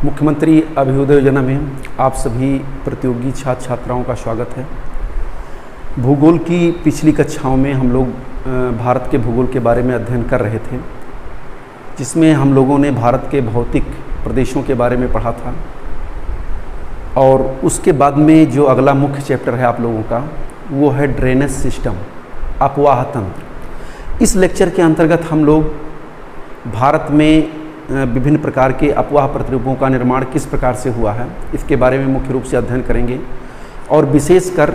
मुख्यमंत्री अभ्युदय योजना में आप सभी प्रतियोगी छात्र छात्राओं का स्वागत है। भूगोल की पिछली कक्षाओं में हम लोग भारत के भूगोल के बारे में अध्ययन कर रहे थे, जिसमें हम लोगों ने भारत के भौतिक प्रदेशों के बारे में पढ़ा था और उसके बाद में जो अगला मुख्य चैप्टर है आप लोगों का वो है ड्रेनेज सिस्टम, अपवाह तंत्र। इस लेक्चर के अंतर्गत हम लोग भारत में विभिन्न प्रकार के अपवाह प्रतिरूपों का निर्माण किस प्रकार से हुआ है इसके बारे में मुख्य रूप से अध्ययन करेंगे और विशेषकर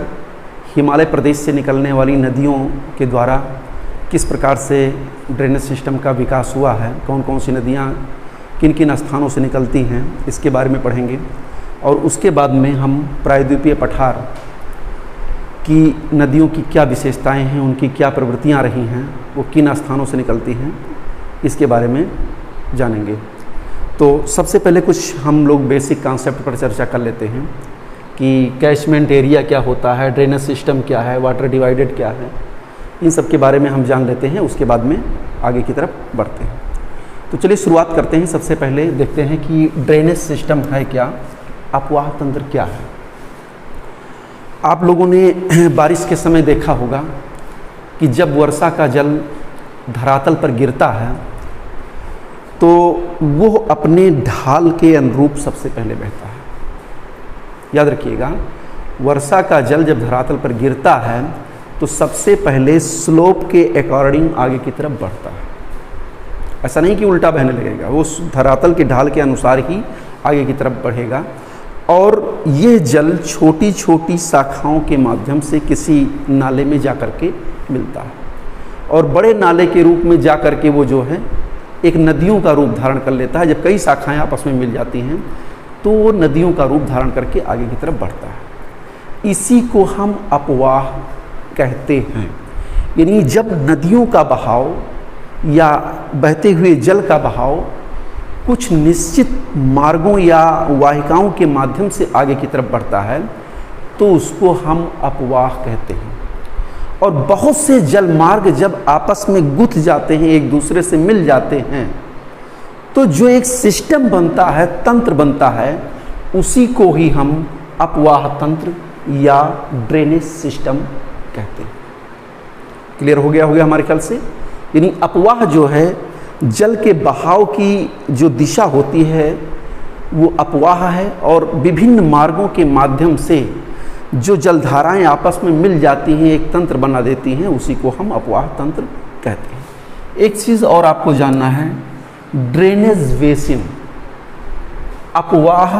हिमालय प्रदेश से निकलने वाली नदियों के द्वारा किस प्रकार से ड्रेनेज सिस्टम का विकास हुआ है, कौन कौन सी नदियाँ किन किन स्थानों से निकलती हैं इसके बारे में पढ़ेंगे। और उसके बाद में हम प्रायद्वीपीय पठार की नदियों की क्या विशेषताएं हैं, उनकी क्या प्रवृत्तियां रही हैं, वो किन स्थानों से निकलती हैं, इसके बारे में जानेंगे। तो सबसे पहले कुछ हम लोग बेसिक कॉन्सेप्ट पर चर्चा कर लेते हैं कि कैचमेंट एरिया क्या होता है, ड्रेनेज सिस्टम क्या है, वाटर डिवाइडेड क्या है, इन सब के बारे में हम जान लेते हैं। उसके बाद में आगे की तरफ बढ़ते हैं। तो चलिए शुरुआत करते हैं। सबसे पहले देखते हैं कि ड्रेनेज सिस्टम है क्या, अपवाह तंत्र क्या है। आप लोगों ने बारिश के समय देखा होगा कि जब वर्षा का जल धरातल पर गिरता है तो वो अपने ढाल के अनुरूप सबसे पहले बहता है। याद रखिएगा, वर्षा का जल जब धरातल पर गिरता है तो सबसे पहले स्लोप के अकॉर्डिंग आगे की तरफ बढ़ता है। ऐसा नहीं कि उल्टा बहने लगेगा, वो धरातल के ढाल के अनुसार ही आगे की तरफ बढ़ेगा और ये जल छोटी छोटी शाखाओं के माध्यम से किसी नाले में जा कर के मिलता है और बड़े नाले के रूप में जा कर के वो जो है एक नदियों का रूप धारण कर लेता है। जब कई शाखाएं आपस में मिल जाती हैं तो वो नदियों का रूप धारण करके आगे की तरफ बढ़ता है। इसी को हम अपवाह कहते हैं। यानी जब नदियों का बहाव या बहते हुए जल का बहाव कुछ निश्चित मार्गों या वाहिकाओं के माध्यम से आगे की तरफ बढ़ता है तो उसको हम अपवाह कहते हैं। और बहुत से जल मार्ग जब आपस में गुथ जाते हैं, एक दूसरे से मिल जाते हैं, तो जो एक सिस्टम बनता है, तंत्र बनता है, उसी को ही हम अपवाह तंत्र या ड्रेनेज सिस्टम कहते हैं। क्लियर हो गया हमारे ख्याल से। यानी अपवाह जो है, जल के बहाव की जो दिशा होती है वो अपवाह है और विभिन्न मार्गों के माध्यम से जो जलधाराएं आपस में मिल जाती हैं, एक तंत्र बना देती हैं, उसी को हम अपवाह तंत्र कहते हैं। एक चीज़ और आपको जानना है, ड्रेनेज बेसिन, अपवाह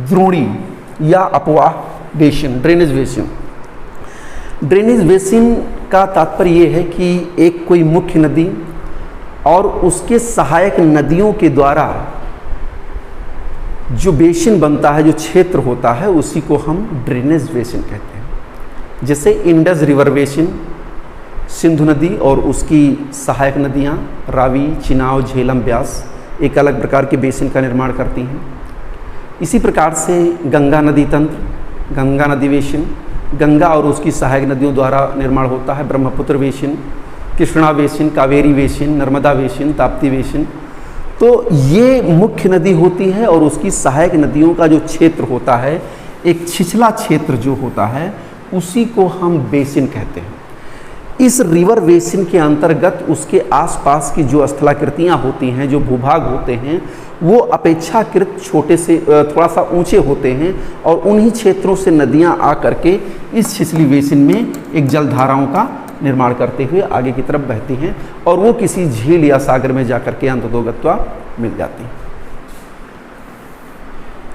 द्रोणी या अपवाह basin, drainage basin. Drainage basin का तात्पर्य ये है कि एक कोई मुख्य नदी और उसके सहायक नदियों के द्वारा जो बेसिन बनता है, जो क्षेत्र होता है, उसी को हम ड्रेनेज बेसिन कहते हैं। जैसे इंडस रिवर बेसिन, सिंधु नदी और उसकी सहायक नदियाँ रावी, चिनाब, झेलम, ब्यास एक अलग प्रकार के बेसिन का निर्माण करती हैं। इसी प्रकार से गंगा नदी तंत्र, गंगा नदी बेसिन, गंगा और उसकी सहायक नदियों द्वारा निर्माण होता है। Brahmaputra basin, Krishna basin, Kaveri basin, Narmada basin, Tapti basin. तो ये मुख्य नदी होती है और उसकी सहायक नदियों का जो क्षेत्र होता है, एक छिछला क्षेत्र जो होता है, उसी को हम बेसिन कहते हैं। इस रिवर बेसिन के अंतर्गत उसके आसपास की जो स्थलाकृतियाँ होती हैं, जो भूभाग होते हैं, वो अपेक्षाकृत छोटे से थोड़ा सा ऊंचे होते हैं और उन्हीं क्षेत्रों से नदियाँ आ करके इस छिछली बेसिन में एक जलधाराओं का निर्माण करते हुए आगे की तरफ बहती हैं और वो किसी झील या सागर में जाकर के अंततोगत्वा मिल जाती हैं।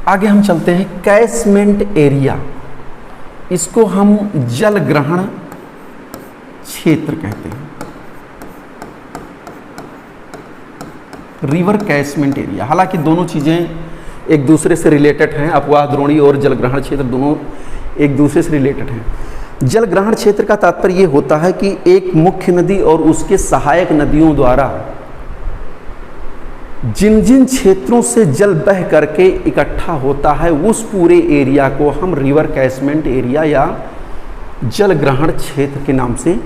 आगे हम चलते हैं, कैचमेंट एरिया, इसको हम जल ग्रहण क्षेत्र कहते हैं। रिवर कैचमेंट एरिया, हालांकि दोनों चीज़ें एक दूसरे से रिलेटेड हैं, अपवाह द्रोणी और जल ग्रहण क्षेत्र दोनों एक दूसरे से रिलेटेड हैं। जल ग्रहण क्षेत्र का तात्पर्य ये होता है कि एक मुख्य नदी और उसके सहायक नदियों द्वारा जिन जिन क्षेत्रों से जल बह करके इकट्ठा होता है, उस पूरे एरिया को हम रिवर कैचमेंट एरिया या जल ग्रहण क्षेत्र के नाम से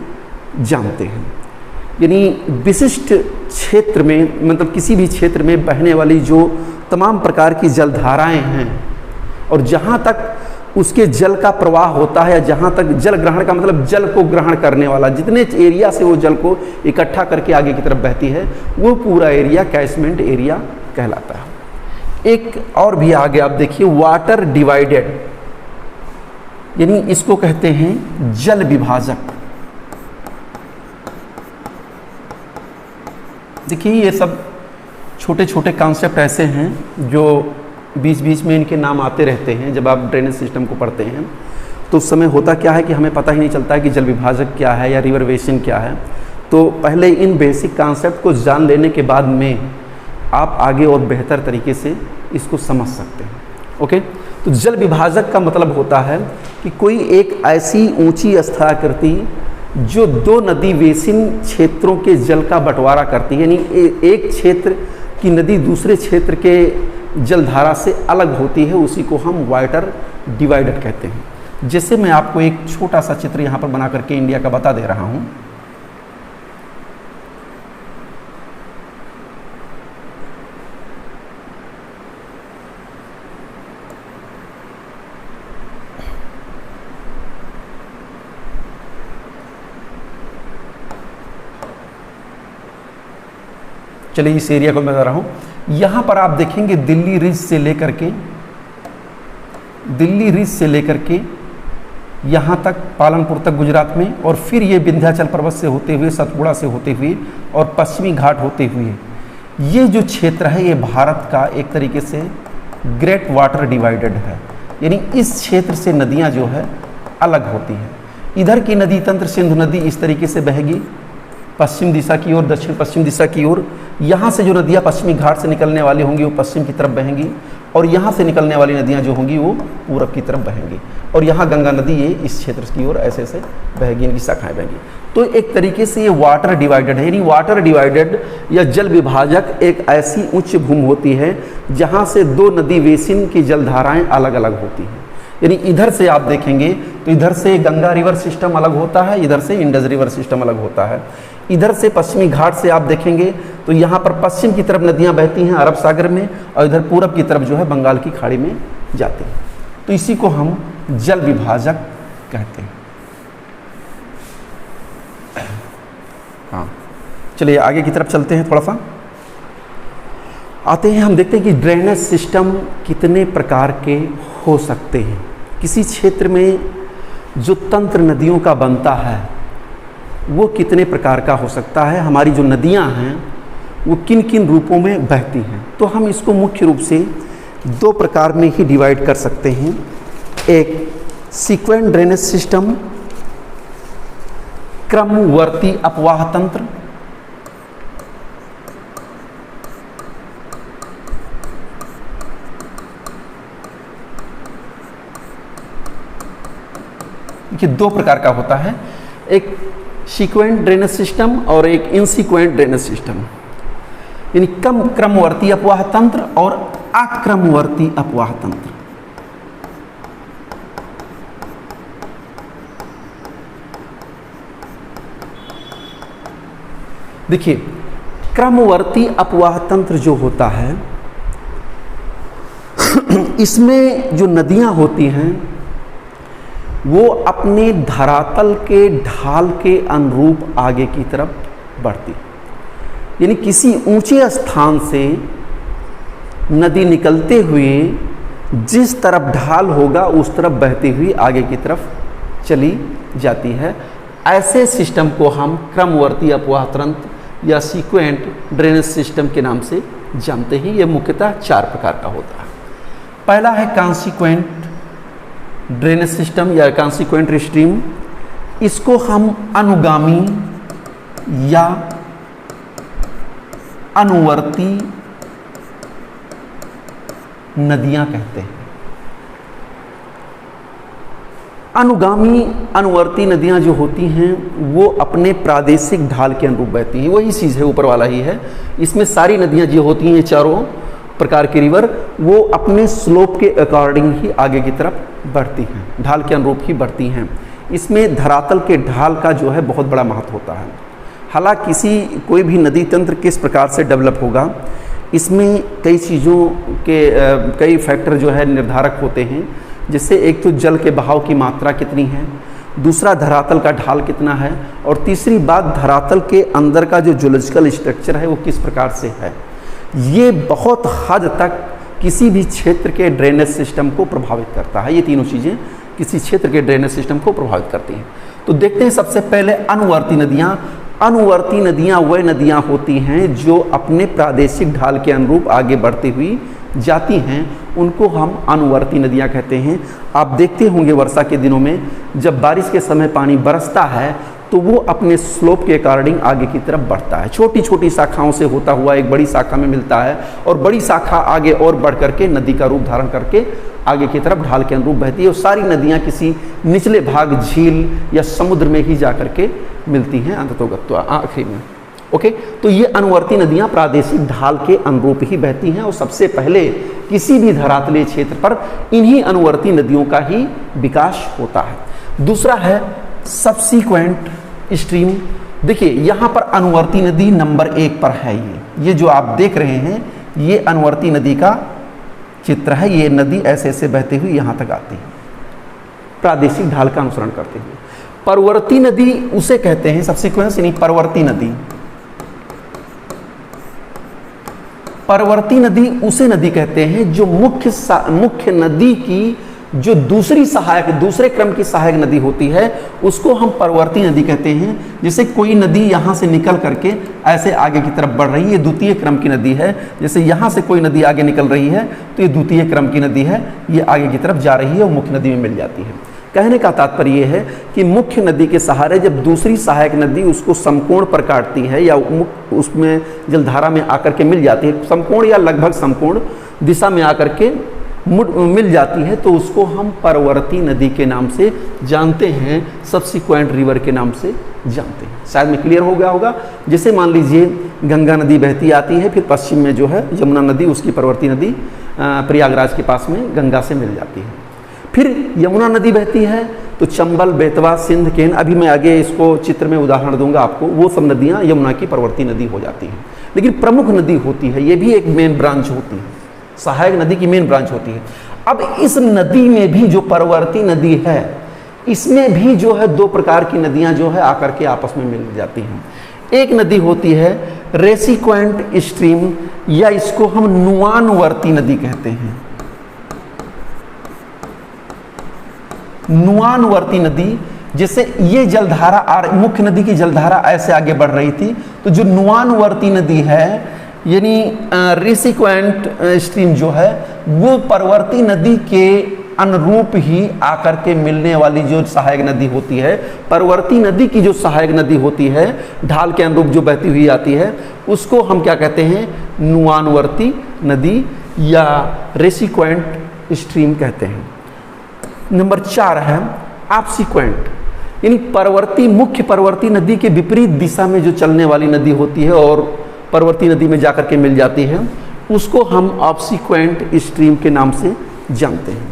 जानते हैं। यानी विशिष्ट क्षेत्र में, मतलब किसी भी क्षेत्र में बहने वाली जो तमाम प्रकार की जलधाराएं हैं और जहाँ तक उसके जल का प्रवाह होता है, या जहाँ तक जल ग्रहण का मतलब जल को ग्रहण करने वाला, जितने एरिया से वो जल को इकट्ठा करके आगे की तरफ बहती है, वो पूरा एरिया कैचमेंट एरिया कहलाता है। एक और भी आगे आप देखिए, वाटर डिवाइडेड, यानी इसको कहते हैं जल विभाजक। देखिए ये सब छोटे छोटे कॉन्सेप्ट ऐसे हैं जो बीच बीच में इनके नाम आते रहते हैं। जब आप ड्रेनेज सिस्टम को पढ़ते हैं तो उस समय होता क्या है कि हमें पता ही नहीं चलता है कि जल विभाजक क्या है या रिवर बेसिन क्या है। तो पहले इन बेसिक कॉन्सेप्ट को जान लेने के बाद में आप आगे और बेहतर तरीके से इसको समझ सकते हैं। ओके, तो जल विभाजक का मतलब होता है कि कोई एक ऐसी ऊंची स्थाकृति जो दो नदी बेसिन क्षेत्रों के जल का बंटवारा करती है, यानी एक क्षेत्र की नदी दूसरे क्षेत्र के जलधारा से अलग होती है, उसी को हम वाटर डिवाइडर कहते हैं। जैसे मैं आपको एक छोटा सा चित्र यहाँ पर बना करके इंडिया का बता दे रहा हूँ। चलिए इस एरिया को मैं बता रहा हूँ। यहाँ पर आप देखेंगे दिल्ली रिज से लेकर के यहाँ तक पालनपुर तक गुजरात में, और फिर ये विंध्याचल पर्वत से होते हुए, सतपुड़ा से होते हुए और पश्चिमी घाट होते हुए, ये जो क्षेत्र है ये भारत का एक तरीके से ग्रेट वाटर डिवाइडेड है। यानी इस क्षेत्र से नदियाँ जो है अलग होती हैं। इधर की नदी तंत्र सिंधु नदी इस तरीके से बहेगी पश्चिम दिशा की ओर, दक्षिण पश्चिम दिशा की ओर। यहाँ से जो नदियाँ पश्चिमी घाट से निकलने वाली होंगी वो पश्चिम की तरफ बहेंगी, और यहाँ से निकलने वाली नदियाँ जो होंगी वो पूरब की तरफ बहेंगी, और यहाँ गंगा नदी ये इस क्षेत्र की ओर ऐसे ऐसे बहेगी, इनकी शाखाएं बहेंगी। तो एक तरीके से ये वाटर डिवाइडेड है। यानी वाटर डिवाइडेड या जल विभाजक एक ऐसी उच्च भूमि होती है जहाँ से दो नदी बेसिन की जलधाराएँ अलग अलग होती हैं। यानी इधर से आप देखेंगे तो इधर से गंगा रिवर सिस्टम अलग होता है, इधर से इंडस रिवर सिस्टम अलग होता है। इधर से पश्चिमी घाट से आप देखेंगे तो यहाँ पर पश्चिम की तरफ नदियाँ बहती हैं अरब सागर में, और इधर पूरब की तरफ जो है बंगाल की खाड़ी में जाती हैं। तो इसी को हम जल विभाजक कहते हैं। हाँ, चलिए आगे की तरफ चलते हैं, थोड़ा सा आते हैं। हम देखते हैं कि ड्रेनेज सिस्टम कितने प्रकार के हो सकते हैं। किसी क्षेत्र में जो तंत्र नदियों का बनता है वो कितने प्रकार का हो सकता है, हमारी जो नदियां हैं वो किन किन रूपों में बहती हैं। तो हम इसको मुख्य रूप से दो प्रकार में ही डिवाइड कर सकते हैं। एक सीक्वेंट ड्रेनेज सिस्टम, क्रमवर्ती अपवाह तंत्र, ये दो प्रकार का होता है, एक सीक्वेंट ड्रेनेज सिस्टम और एक इनसीक्वेंट ड्रेनेज सिस्टम। यानी क्रमवर्ती अपवाह तंत्र और अक्रमवर्ती अपवाह तंत्र। देखिए, क्रमवर्ती अपवाह तंत्र जो होता है इसमें जो नदियां होती हैं वो अपने धरातल के ढाल के अनुरूप आगे की तरफ बढ़ती। यानी किसी ऊंचे स्थान से नदी निकलते हुए जिस तरफ ढाल होगा उस तरफ बहती हुई आगे की तरफ चली जाती है। ऐसे सिस्टम को हम क्रमवर्ती अपवाह तंत्र या सीक्वेंट ड्रेनेज सिस्टम के नाम से जानते हैं। ये मुख्यतः चार प्रकार का होता है। पहला है कॉन्सिक्वेंट ड्रेनेज सिस्टम या कॉन्सिक्वेंट स्ट्रीम। इसको हम अनुगामी या अनुवर्ती नदियां कहते हैं। अनुगामी अनुवर्ती नदियां जो होती हैं वो अपने प्रादेशिक ढाल के अनुरूप बहती हैं। वही चीज़ है, ऊपर वाला ही है। इसमें सारी नदियां जो होती हैं, चारों प्रकार की रिवर, वो अपने स्लोप के अकॉर्डिंग ही आगे की तरफ बढ़ती हैं, ढाल के अनुरूप ही बढ़ती हैं। इसमें धरातल के ढाल का जो है बहुत बड़ा महत्व होता है। हालांकि कोई भी नदी तंत्र किस प्रकार से डेवलप होगा, इसमें कई चीज़ों के कई फैक्टर जो है निर्धारक होते हैं। जिससे एक तो जल के बहाव की मात्रा कितनी है, दूसरा धरातल का ढाल कितना है, और तीसरी बात धरातल के अंदर का जो जियोलॉजिकल स्ट्रक्चर है वो किस प्रकार से है। ये बहुत हद तक किसी भी क्षेत्र के ड्रेनेज सिस्टम को प्रभावित करता है। ये तीनों चीज़ें किसी क्षेत्र के ड्रेनेज सिस्टम को प्रभावित करती हैं। तो देखते हैं सबसे पहले अनुवर्ती नदियाँ। अनुवर्ती नदियाँ वह नदियाँ होती हैं जो अपने प्रादेशिक ढाल के अनुरूप आगे बढ़ती हुई जाती हैं, उनको हम अनुवर्ती नदियाँ कहते हैं। आप देखते होंगे वर्षा के दिनों में जब बारिश के समय पानी बरसता है तो वो अपने स्लोप के अकॉर्डिंग आगे की तरफ बढ़ता है, छोटी छोटी शाखाओं से होता हुआ एक बड़ी शाखा में मिलता है, और बड़ी शाखा आगे और बढ़ करके नदी का रूप धारण करके आगे की तरफ ढाल के अनुरूप बहती है। और सारी नदियाँ किसी निचले भाग झील या समुद्र में ही जा करके मिलती हैं अंततोगत्वा आखिरी में। ओके, तो ये अनुवर्ती नदियाँ प्रादेशिक ढाल के अनुरूप ही बहती हैं, और सबसे पहले किसी भी धरातलीय क्षेत्र पर इन्हीं अनुवर्ती नदियों का ही विकास होता है। दूसरा है सबसीक्वेंट स्ट्रीम। देखिए यहाँ पर अनुवर्ती नदी नंबर 1 पर है। ये जो आप देख रहे हैं ये अनुवर्ती नदी का चित्र है। ये नदी ऐसे ऐसे बहती हुई यहाँ तक आती है, प्रादेशिक ढाल का अनुसरण करते हुए। परवर्ती नदी उसे कहते हैं, सबसीक्वेंस यानी परवर्ती नदी। परवर्ती नदी उसे नदी कहते हैं जो मुख्य नदी की जो दूसरे क्रम की सहायक नदी होती है उसको हम परवर्ती नदी कहते हैं। जैसे कोई नदी यहाँ से निकल करके ऐसे आगे की तरफ बढ़ रही है, द्वितीय क्रम की नदी है। जैसे यहाँ से कोई नदी आगे निकल रही है तो ये द्वितीय क्रम की नदी है, ये आगे की तरफ जा रही है और मुख्य नदी में मिल जाती है। कहने का तात्पर्य ये है कि मुख्य नदी के सहारे जब दूसरी सहायक नदी उसको समकोण पर काटती है या उसमें जलधारा में आकर के मिल जाती है, समकोण या लगभग समकोण दिशा में आकर के मिल जाती है, तो उसको हम परवर्ती नदी के नाम से जानते हैं, सबसीक्वेंट रिवर के नाम से जानते हैं। शायद में क्लियर हो गया होगा। जैसे मान लीजिए गंगा नदी बहती आती है, फिर पश्चिम में जो है यमुना नदी, उसकी परवर्ती नदी प्रयागराज के पास में गंगा से मिल जाती है। फिर यमुना नदी बहती है तो चंबल, बेतवा, सिंध, केन, अभी मैं आगे इसको चित्र में उदाहरण दूंगा आपको, वो सब नदियाँ यमुना की परवर्ती नदी हो जाती हैं। लेकिन प्रमुख नदी होती है, ये भी एक मेन ब्रांच होती है, सहायक नदी की मेन ब्रांच होती है। अब इस नदी में भी जो परवर्ती नदी है, इसमें भी जो है 2 प्रकार की नदियां जो है आकर के आपस में मिल जाती हैं। एक नदी होती है रेसिक्वेंट स्ट्रीम, या इसको हम नुआनुवर्ती नदी कहते हैं। नुआनुवर्ती नदी, जैसे ये जलधारा मुख्य नदी की जलधारा ऐसे आगे बढ़ रही थी, तो जो नुआनुवर्ती नदी है यानी रेसिक्वेंट स्ट्रीम जो है वो परवर्ती नदी के अनुरूप ही आकर के मिलने वाली जो सहायक नदी होती है, परवर्ती नदी की जो सहायक नदी होती है ढाल के अनुरूप जो बहती हुई आती है, उसको हम क्या कहते हैं, नुआनुवर्ती नदी या रेसिक्वेंट स्ट्रीम कहते हैं। नंबर 4 है ऑब्सीक्वेंट, यानी मुख्य परवर्ती नदी के विपरीत दिशा में जो चलने वाली नदी होती है और परवर्ती नदी में जाकर के मिल जाती है, उसको हम ऑब्सीक्वेंट स्ट्रीम के नाम से जानते हैं।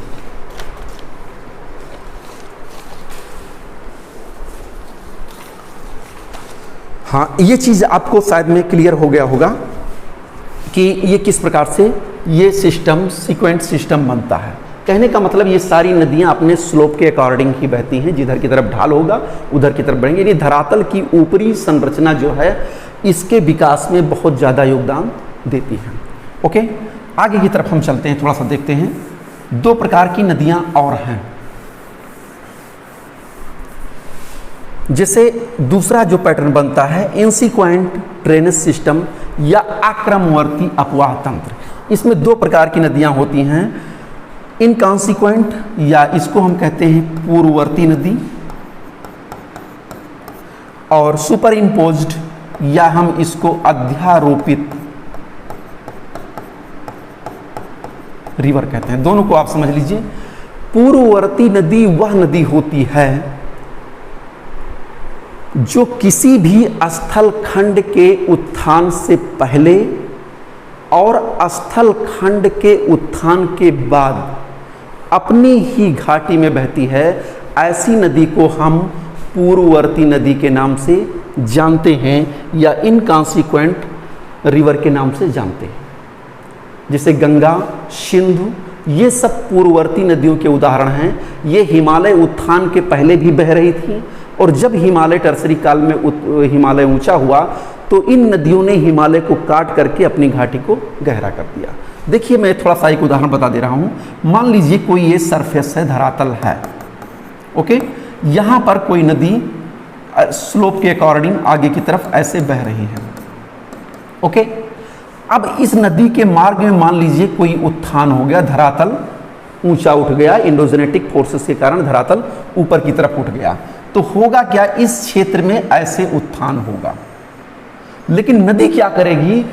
हाँ, ये चीज़ आपको शायद में क्लियर हो गया होगा कि ये किस प्रकार से ये सिस्टम सीक्वेंट सिस्टम बनता है। कहने का मतलब ये सारी नदियाँ अपने स्लोप के अकॉर्डिंग ही बहती हैं, जिधर की तरफ ढाल होगा उधर की तरफ बढ़ेंगे। यानी धरातल की ऊपरी संरचना जो है इसके विकास में बहुत ज़्यादा योगदान देती है। ओके, आगे की तरफ हम चलते हैं, थोड़ा सा देखते हैं। 2 प्रकार की नदियाँ और हैं। जैसे दूसरा जो पैटर्न बनता है इंसिक्वेंट ड्रेनेज सिस्टम या आक्रमवर्ती अपवाह तंत्र। इसमें 2 प्रकार की नदियाँ होती हैं, इनकॉन्सिक्वेंट या इसको हम कहते हैं पूर्ववर्ती नदी, और सुपर इम्पोज्ड या हम इसको अध्यारोपित रिवर कहते हैं। दोनों को आप समझ लीजिए। पूर्ववर्ती नदी वह नदी होती है जो किसी भी स्थल खंड के उत्थान से पहले और स्थल खंड के उत्थान के बाद अपनी ही घाटी में बहती है। ऐसी नदी को हम पूर्ववर्ती नदी के नाम से जानते हैं या इनकॉन्सिक्वेंट रिवर के नाम से जानते हैं। जैसे गंगा, सिंधु, ये सब पूर्ववर्ती नदियों के उदाहरण हैं। ये हिमालय उत्थान के पहले भी बह रही थी और जब हिमालय टर्सरी काल में हिमालय ऊंचा हुआ तो इन नदियों ने हिमालय को काट करके अपनी घाटी को गहरा कर दिया। देखिए मैं थोड़ा सा एक उदाहरण बता दे रहा हूँ। मान लीजिए कोई ये सरफेस है, धरातल है, ओके। यहाँ पर कोई नदी स्लोप के अकॉर्डिंग आगे की तरफ ऐसे बह रही है, ओके। अब इस नदी के मार्ग में मान लीजिए कोई उत्थान हो गया, धरातल ऊंचा उठ गया, इंडोजेनेटिक फोर्सेस के कारण धरातल ऊपर की तरफ उठ गया, तो होगा क्या, इस क्षेत्र में ऐसे उत्थान होगा। लेकिन नदी क्या करेगी,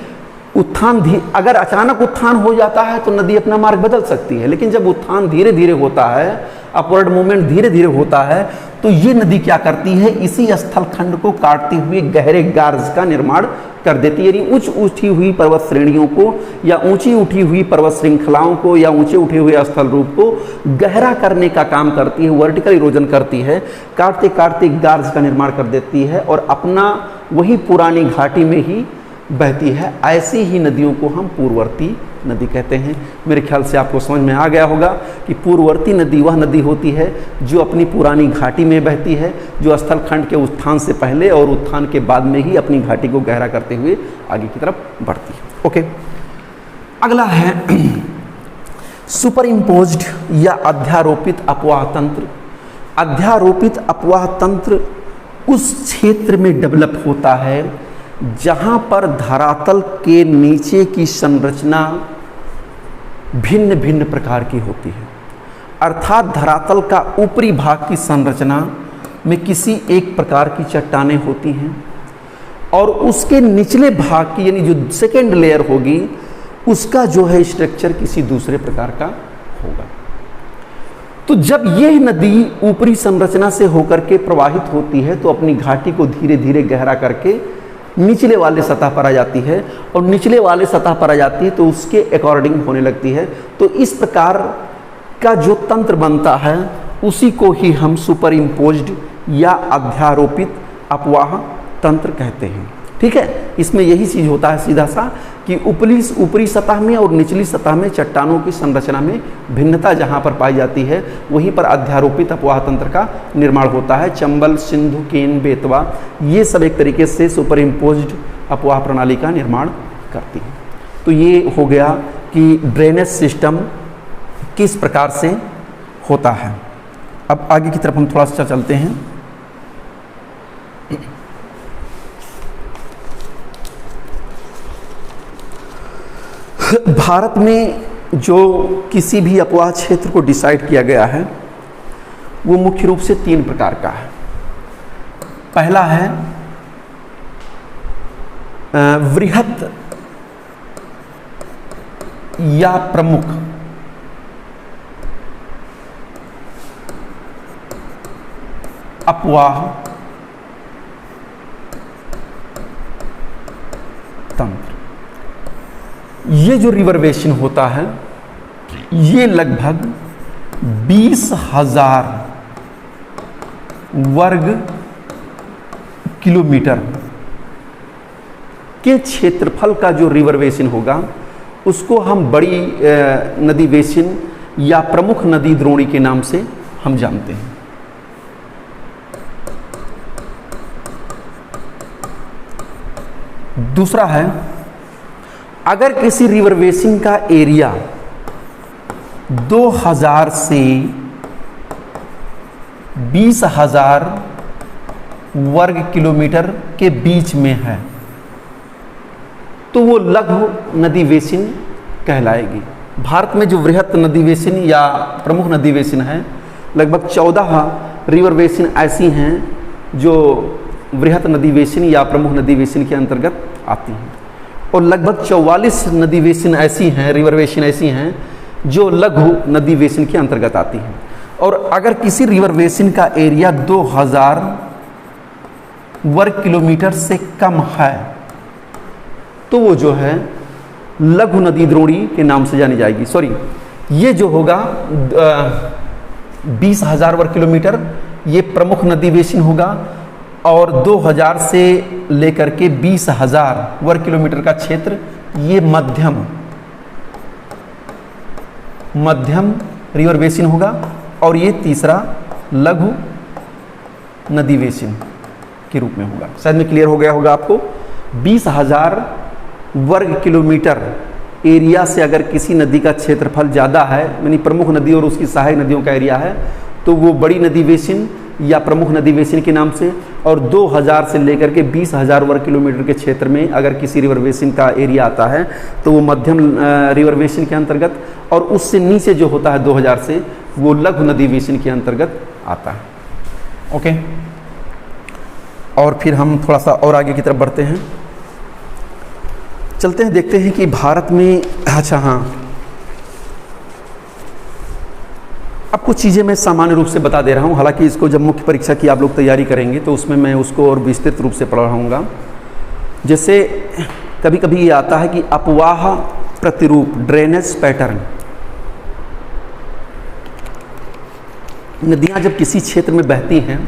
उत्थान अगर अचानक उत्थान हो जाता है तो नदी अपना मार्ग बदल सकती है, लेकिन जब उत्थान धीरे धीरे होता है, अपवर्ड मूवमेंट धीरे धीरे होता है, तो ये नदी क्या करती है, इसी स्थल खंड को काटते हुए गहरे गार्ज का निर्माण कर देती है। यानी ऊंच उठी हुई पर्वत श्रेणियों को या ऊंची उठी हुई पर्वत श्रृंखलाओं को या ऊंचे उठे हुए स्थल रूप को गहरा करने का काम करती है, वर्टिकल इरोजन करती है, काटते काटते गार्ज का निर्माण कर देती है और अपना वही पुरानी घाटी में ही बहती है। ऐसी ही नदियों को हम पूर्ववर्ती नदी कहते हैं। मेरे ख्याल से आपको समझ में आ गया होगा कि पूर्ववर्ती नदी वह नदी होती है जो अपनी पुरानी घाटी में बहती है, जो स्थल खंड के उत्थान से पहले और उत्थान के बाद में ही अपनी घाटी को गहरा करते हुए आगे की तरफ बढ़ती है, ओके। अगला है सुपर इम्पोज्ड या अध्यारोपित अपवाह तंत्र। अध्यारोपित अपवाह तंत्र उस क्षेत्र में डेवलप होता है जहां पर धरातल के नीचे की संरचना भिन्न भिन्न प्रकार की होती है। अर्थात धरातल का ऊपरी भाग की संरचना में किसी एक प्रकार की चट्टानें होती हैं और उसके निचले भाग की यानी जो सेकेंड लेयर होगी उसका जो है स्ट्रक्चर किसी दूसरे प्रकार का होगा। तो जब यह नदी ऊपरी संरचना से होकर के प्रवाहित होती है तो अपनी घाटी को धीरे धीरे गहरा करके निचले वाले सतह पर आ जाती है और निचले वाले सतह पर आ जाती है तो उसके अकॉर्डिंग होने लगती है। तो इस प्रकार का जो तंत्र बनता है उसी को ही हम सुपर इम्पोज्ड या अध्यारोपित अपवाह तंत्र कहते हैं, ठीक है। इसमें यही चीज़ होता है सीधा सा कि ऊपरी सतह में और निचली सतह में चट्टानों की संरचना में भिन्नता जहाँ पर पाई जाती है वहीं पर अध्यारोपित अपवाह तंत्र का निर्माण होता है। चंबल, सिंधु, केन, बेतवा ये सब एक तरीके से सुपर इम्पोज्ड अपवाह प्रणाली का निर्माण करती है। तो ये हो गया कि ड्रेनेज सिस्टम किस प्रकार से होता है। अब आगे की तरफ हम थोड़ा सा चलते हैं। भारत में जो किसी भी अपवाह क्षेत्र को डिसाइड किया गया है वो मुख्य रूप से 3 प्रकार का है। पहला है वृहत या प्रमुख अपवाह तंत्र। ये जो रिवर बेसिन होता है ये लगभग 20,000 वर्ग किलोमीटर के क्षेत्रफल का जो रिवर बेसिन होगा उसको हम बड़ी नदी बेसिन या प्रमुख नदी द्रोणी के नाम से हम जानते हैं। दूसरा है अगर किसी रिवर बेसिन का एरिया 2000 से 20,000 वर्ग किलोमीटर के बीच में है तो वो लघु नदी बेसिन कहलाएगी। भारत में जो वृहत नदी बेसिन या प्रमुख नदी बेसिन है लगभग 14 रिवर बेसिन ऐसी हैं जो वृहत नदी बेसिन या प्रमुख नदी बेसिन के अंतर्गत आती हैं और लगभग 44 नदी बेसिन ऐसी हैं, रिवर बेसिन ऐसी हैं जो लघु नदी बेसिन के अंतर्गत आती हैं। और अगर किसी रिवर बेसिन का एरिया 2000 वर्ग किलोमीटर से कम है तो वो जो है लघु नदी द्रोणी के नाम से जानी जाएगी। सॉरी, ये जो होगा 20,000 वर्ग किलोमीटर ये प्रमुख नदी बेसिन होगा और 2000 से लेकर के 20,000 वर्ग किलोमीटर का क्षेत्र ये मध्यम रिवर बेसिन होगा, और ये तीसरा लघु नदी बेसिन के रूप में होगा। शायद में क्लियर हो गया होगा आपको। 20,000 वर्ग किलोमीटर एरिया से अगर किसी नदी का क्षेत्रफल ज़्यादा है, यानी प्रमुख नदी और उसकी सहायक नदियों का एरिया है, तो वो बड़ी नदी बेसिन या प्रमुख नदी बेसिन के नाम से, और 2000 से लेकर के 20,000 वर्ग किलोमीटर के क्षेत्र में अगर किसी रिवर बेसिन का एरिया आता है तो वो मध्यम रिवर बेसिन के अंतर्गत, और उससे नीचे जो होता है 2000 से, वो लघु नदी बेसिन के अंतर्गत आता है। ओके, और फिर हम थोड़ा सा और आगे की तरफ बढ़ते हैं, चलते हैं, देखते हैं कि भारत में, अच्छा हाँ, अब कुछ चीज़ें मैं सामान्य रूप से बता दे रहा हूँ, हालांकि इसको जब मुख्य परीक्षा की आप लोग तैयारी करेंगे तो उसमें मैं उसको और विस्तृत रूप से पढ़ाऊँगा। जैसे कभी कभी ये आता है कि अपवाह प्रतिरूप, ड्रेनेज पैटर्न। नदियाँ जब किसी क्षेत्र में बहती हैं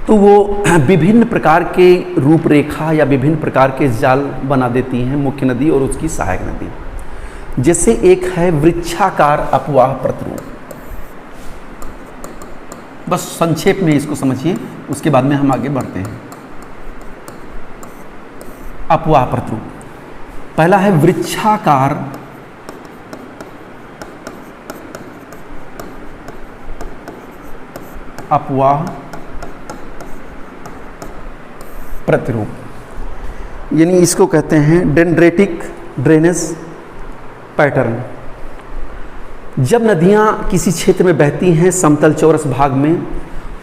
तो वो विभिन्न प्रकार के रूपरेखा या विभिन्न प्रकार के जाल बना देती हैं, मुख्य नदी और उसकी सहायक नदी। जैसे एक है वृक्षाकार अपवाह प्रतिरूप, बस संक्षेप में इसको समझिए, उसके बाद में हम आगे बढ़ते हैं। अपवाह प्रतिरूप, पहला है वृक्षाकार अपवाह प्रतिरूप, यानी इसको कहते हैं डेंड्रेटिक ड्रेनेज पैटर्न। जब नदियाँ किसी क्षेत्र में बहती हैं समतल चौरस भाग में,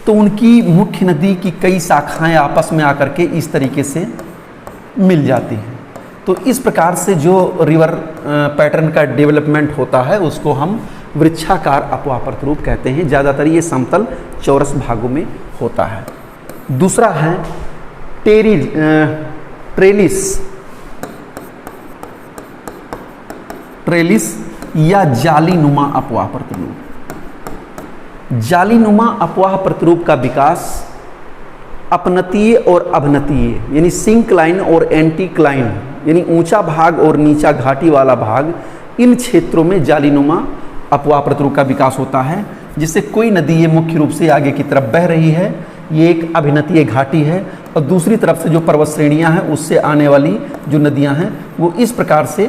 तो उनकी मुख्य नदी की कई शाखाएं आपस में आकर के इस तरीके से मिल जाती हैं। तो इस प्रकार से जो रिवर पैटर्न का डेवलपमेंट होता है उसको हम वृक्षाकार अपवाह प्रतिरूप कहते हैं। ज़्यादातर ये समतल चौरस भागों में होता है। दूसरा है ट्रेलिस या जालीनुमा अपवाह प्रतिरूप। जालीनुमा अपवाह प्रतिरूप का विकास अपनतीय और अवनतीय, यानी सिंक्लाइन और एंटीक्लाइन, यानी ऊंचा भाग और नीचा घाटी वाला भाग, इन क्षेत्रों में जालीनुमा अपवाह प्रतिरूप का विकास होता है। जिससे कोई नदी ये मुख्य रूप से आगे की तरफ बह रही है, ये एक अभिनतीय घाटी है, और दूसरी तरफ से जो पर्वत श्रेणियां हैं उससे आने वाली जो नदियां हैं वो इस प्रकार से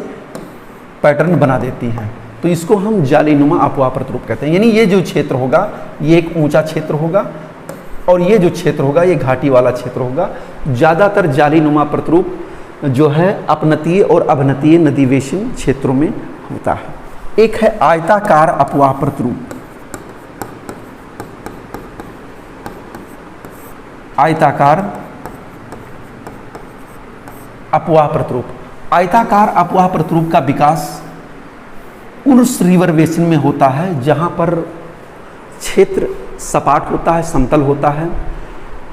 पैटर्न बना देती हैं। तो इसको हम जालीनुमा अपवाह प्रतिरूप कहते हैं। यानी ये जो क्षेत्र होगा ये एक ऊंचा क्षेत्र होगा, और ये जो क्षेत्र होगा ये घाटी वाला क्षेत्र होगा। ज़्यादातर जालीनुमा प्रतिरूप जो है अपनतीय और अवनतीय नदी बेसिन क्षेत्रों में होता है। एक है आयताकार अपवाह प्रतिरूप। आयताकार अपवाह प्रतिरूप, आयताकार अपवाह प्रतिरूप का विकास उस रिवर बेसिन में होता है जहां पर क्षेत्र सपाट होता है, समतल होता है,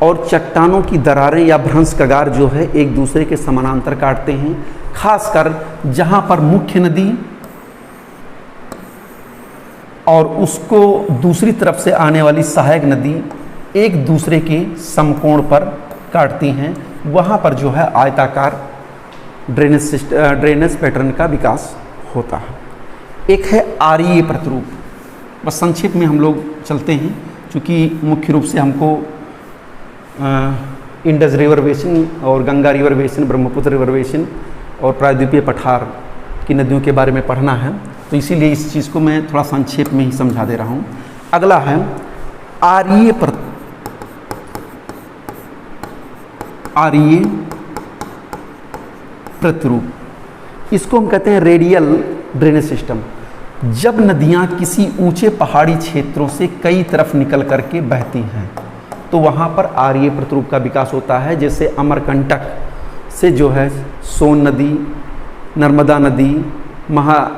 और चट्टानों की दरारें या भ्रंश कगार जो है एक दूसरे के समानांतर काटते हैं। खासकर जहां पर मुख्य नदी और उसको दूसरी तरफ से आने वाली सहायक नदी एक दूसरे के समकोण पर काटती हैं, वहाँ पर जो है आयताकार ड्रेनेज पैटर्न का विकास होता है। एक है आरीय प्रतिरूप। बस संक्षेप में हम लोग चलते हैं, क्योंकि मुख्य रूप से हमको इंडस रिवर बेसिन और Ganga river basin, Brahmaputra river basin और प्रायद्वीपीय पठार की नदियों के बारे में पढ़ना है, तो इसीलिए इस चीज़ को मैं थोड़ा संक्षेप में ही समझा दे रहा हूँ। अगला है आरीय प्रतिरूप। इसको हम कहते हैं रेडियल ड्रेनेज सिस्टम। जब नदियाँ किसी ऊंचे पहाड़ी क्षेत्रों से कई तरफ निकल करके बहती हैं तो वहाँ पर आरीय प्रतिरूप का विकास होता है। जैसे अमरकंटक से जो है सोन नदी, नर्मदा नदी,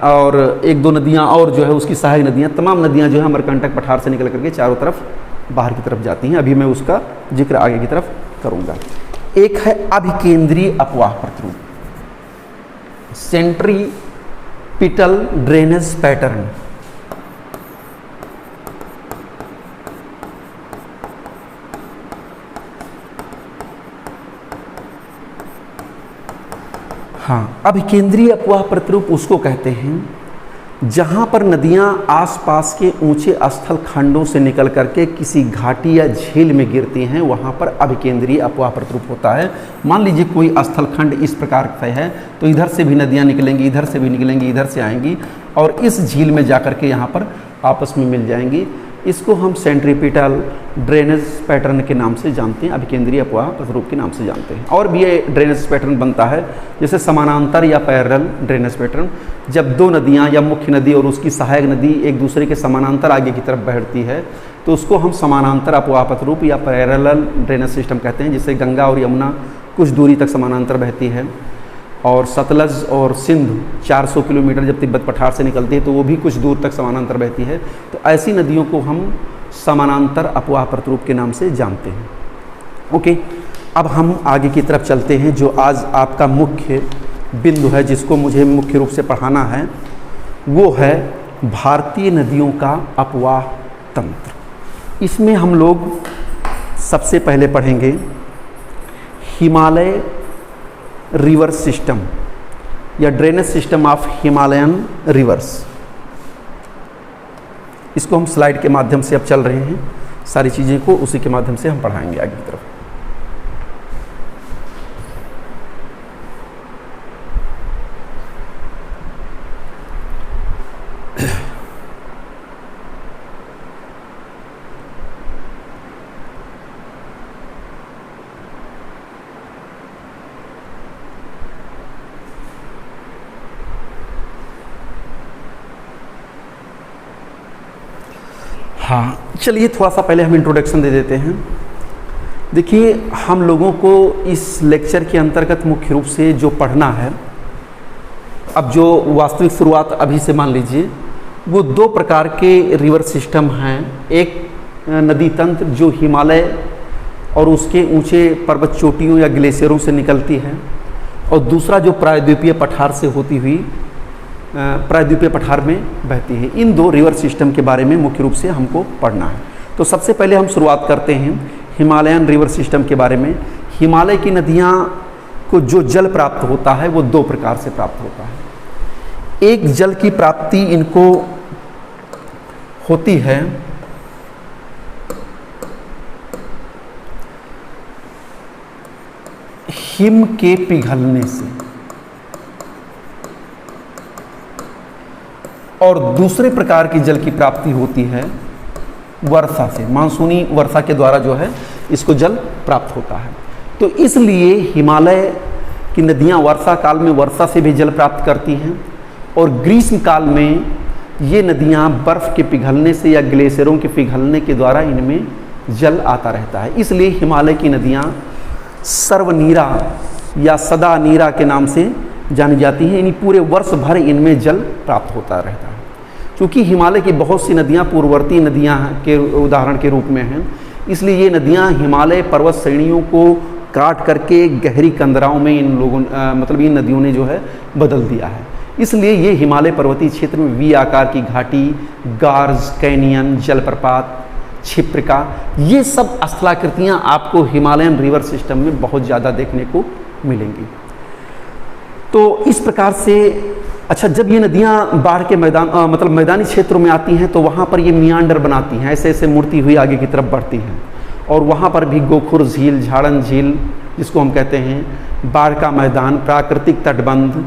और एक दो नदियाँ और जो है उसकी सहायक नदियाँ, तमाम नदियाँ जो है अमरकंटक पठार से निकल करके चारों तरफ बाहर की तरफ जाती हैं। अभी मैं उसका जिक्र आगे की तरफ करूँगा। एक है अभिकेंद्रीय अपवाह प्रतिरूप, सेंट्रीपिटल ड्रेनेज पैटर्न। हाँ, अभिकेंद्रीय अपवाह प्रतिरूप उसको कहते हैं जहाँ पर नदियाँ आसपास के ऊंचे स्थल खंडों से निकल करके किसी घाटी या झील में गिरती हैं, वहाँ पर अभिकेंद्रीय अपवाह प्रतिरूप होता है। मान लीजिए कोई स्थल खंड इस प्रकार का है, तो इधर से भी नदियाँ निकलेंगी, इधर से भी निकलेंगी, इधर से आएंगी और इस झील में जा कर के यहाँ पर आपस में मिल जाएंगी। इसको हम सेंट्रीपिटल ड्रेनेज पैटर्न के नाम से जानते हैं, अभिकेंद्रीय अपवाह प्रतिरूप के नाम से जानते हैं। और भी ये ड्रेनेज पैटर्न बनता है, जैसे समानांतर या पैरेलल ड्रेनेज पैटर्न। जब दो नदियां या मुख्य नदी और उसकी सहायक नदी एक दूसरे के समानांतर आगे की तरफ बहती है, तो उसको हम समानांतर अपवाह प्रतिरूप या पैरेलल ड्रेनेज सिस्टम कहते हैं। जैसे गंगा और यमुना कुछ दूरी तक समानांतर बहती है, और सतलज और सिंधु 400 किलोमीटर जब तिब्बत पठार से निकलती है तो वो भी कुछ दूर तक समानांतर बहती है। तो ऐसी नदियों को हम समानांतर अपवाह प्रतिरूप के नाम से जानते हैं। ओके, अब हम आगे की तरफ चलते हैं। जो आज आपका मुख्य बिंदु है, जिसको मुझे मुख्य रूप से पढ़ाना है, वो है भारतीय नदियों का अपवाह तंत्र। इसमें हम लोग सबसे पहले पढ़ेंगे हिमालय रिवर सिस्टम या drainage system of Himalayan reverse. इसको हम स्लाइड के माध्यम से अब चल रहे हैं, सारी चीज़ें को उसी के माध्यम से हम पढ़ाएंगे आगे की तरफ। हाँ, चलिए थोड़ा सा पहले हम इंट्रोडक्शन दे देते हैं। देखिए, हम लोगों को इस लेक्चर के अंतर्गत मुख्य रूप से जो पढ़ना है, अब जो वास्तविक शुरुआत अभी से मान लीजिए, वो दो प्रकार के रिवर सिस्टम हैं। एक नदी तंत्र जो हिमालय और उसके ऊंचे पर्वत चोटियों या ग्लेशियरों से निकलती है, और दूसरा जो प्रायद्वीपीय पठार से होती हुई प्रायद्वीपीय पठार में बहती है। इन दो रिवर सिस्टम के बारे में मुख्य रूप से हमको पढ़ना है। तो सबसे पहले हम शुरुआत करते हैं हिमालयन रिवर सिस्टम के बारे में। हिमालय की नदियाँ को जो जल प्राप्त होता है वो दो प्रकार से प्राप्त होता है। एक जल की प्राप्ति इनको होती है हिम के पिघलने से, और दूसरे प्रकार की जल की प्राप्ति होती है वर्षा से। मानसूनी वर्षा के द्वारा जो है इसको जल प्राप्त होता है। तो इसलिए हिमालय की नदियां वर्षा काल में वर्षा से भी जल प्राप्त करती हैं, और ग्रीष्म काल में ये नदियां बर्फ़ के पिघलने से या ग्लेशियरों के पिघलने के द्वारा इनमें जल आता रहता है। इसलिए हिमालय की नदियां सर्वनीरा या सदा नीरा के नाम से जानी जाती हैं। यानी पूरे वर्ष भर इनमें जल प्राप्त होता रहता है। क्योंकि हिमालय की बहुत सी नदियां पूर्ववर्ती नदियां के उदाहरण के रूप में हैं, इसलिए ये नदियां हिमालय पर्वत श्रेणियों को काट करके गहरी कंदराओं में इन लोगों मतलब इन नदियों ने जो है बदल दिया है। इसलिए ये हिमालय पर्वतीय क्षेत्र में वी आकार की घाटी, गार्ज, कैनियन, जलप्रपात, क्षिप्रिका, ये सब स्थलाकृतियाँ आपको हिमालयन रिवर सिस्टम में बहुत ज़्यादा देखने को मिलेंगी। तो इस प्रकार से अच्छा, जब ये नदियाँ बाढ़ के मैदान मतलब मैदानी क्षेत्रों में आती हैं तो वहाँ पर ये मियांडर बनाती हैं, ऐसे ऐसे मुड़ती हुई आगे की तरफ बढ़ती हैं, और वहाँ पर भी गोखुर झील, झाड़न झील जिसको हम कहते हैं, बाढ़ का मैदान, प्राकृतिक तटबंध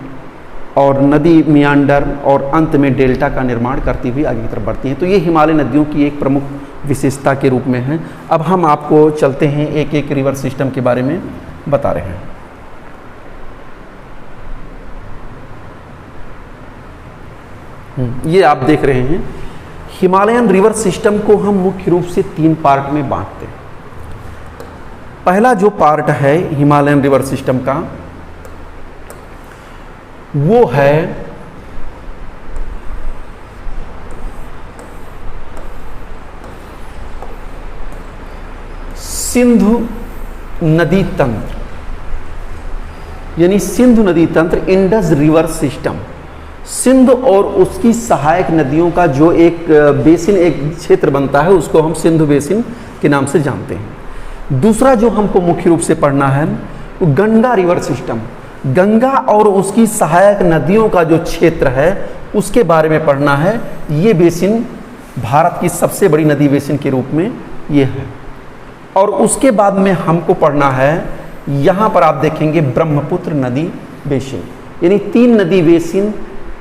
और नदी मियांडर, और अंत में डेल्टा का निर्माण करती हुई आगे की तरफ बढ़ती हैं। तो ये हिमालय नदियों की एक प्रमुख विशेषता के रूप में है। अब हम आपको चलते हैं एक एक रिवर सिस्टम के बारे में बता रहे हैं। ये आप देख रहे हैं हिमालयन रिवर सिस्टम को हम मुख्य रूप से तीन पार्ट में बांटते हैं। पहला जो पार्ट है हिमालयन रिवर सिस्टम का वो है सिंधु नदी तंत्र, यानी सिंधु नदी तंत्र, इंडस रिवर सिस्टम। सिंध और उसकी सहायक नदियों का जो एक बेसिन, एक क्षेत्र बनता है, उसको हम सिंधु बेसिन के नाम से जानते हैं। दूसरा जो हमको मुख्य रूप से पढ़ना है वो गंगा रिवर सिस्टम। गंगा और उसकी सहायक नदियों का जो क्षेत्र है उसके बारे में पढ़ना है। ये बेसिन भारत की सबसे बड़ी नदी बेसिन के रूप में ये है। और उसके बाद में हमको पढ़ना है, यहाँ पर आप देखेंगे ब्रह्मपुत्र नदी बेसिन, यानी 3 नदी बेसिन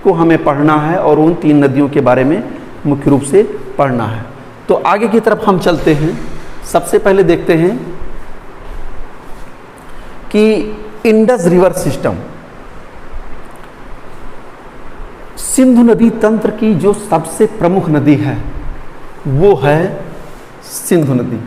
को हमें पढ़ना है और उन 3 नदियों के बारे में मुख्य रूप से पढ़ना है। तो आगे की तरफ हम चलते हैं। सबसे पहले देखते हैं कि इंडस रिवर सिस्टम, सिंधु नदी तंत्र की जो सबसे प्रमुख नदी है वो है सिंधु नदी।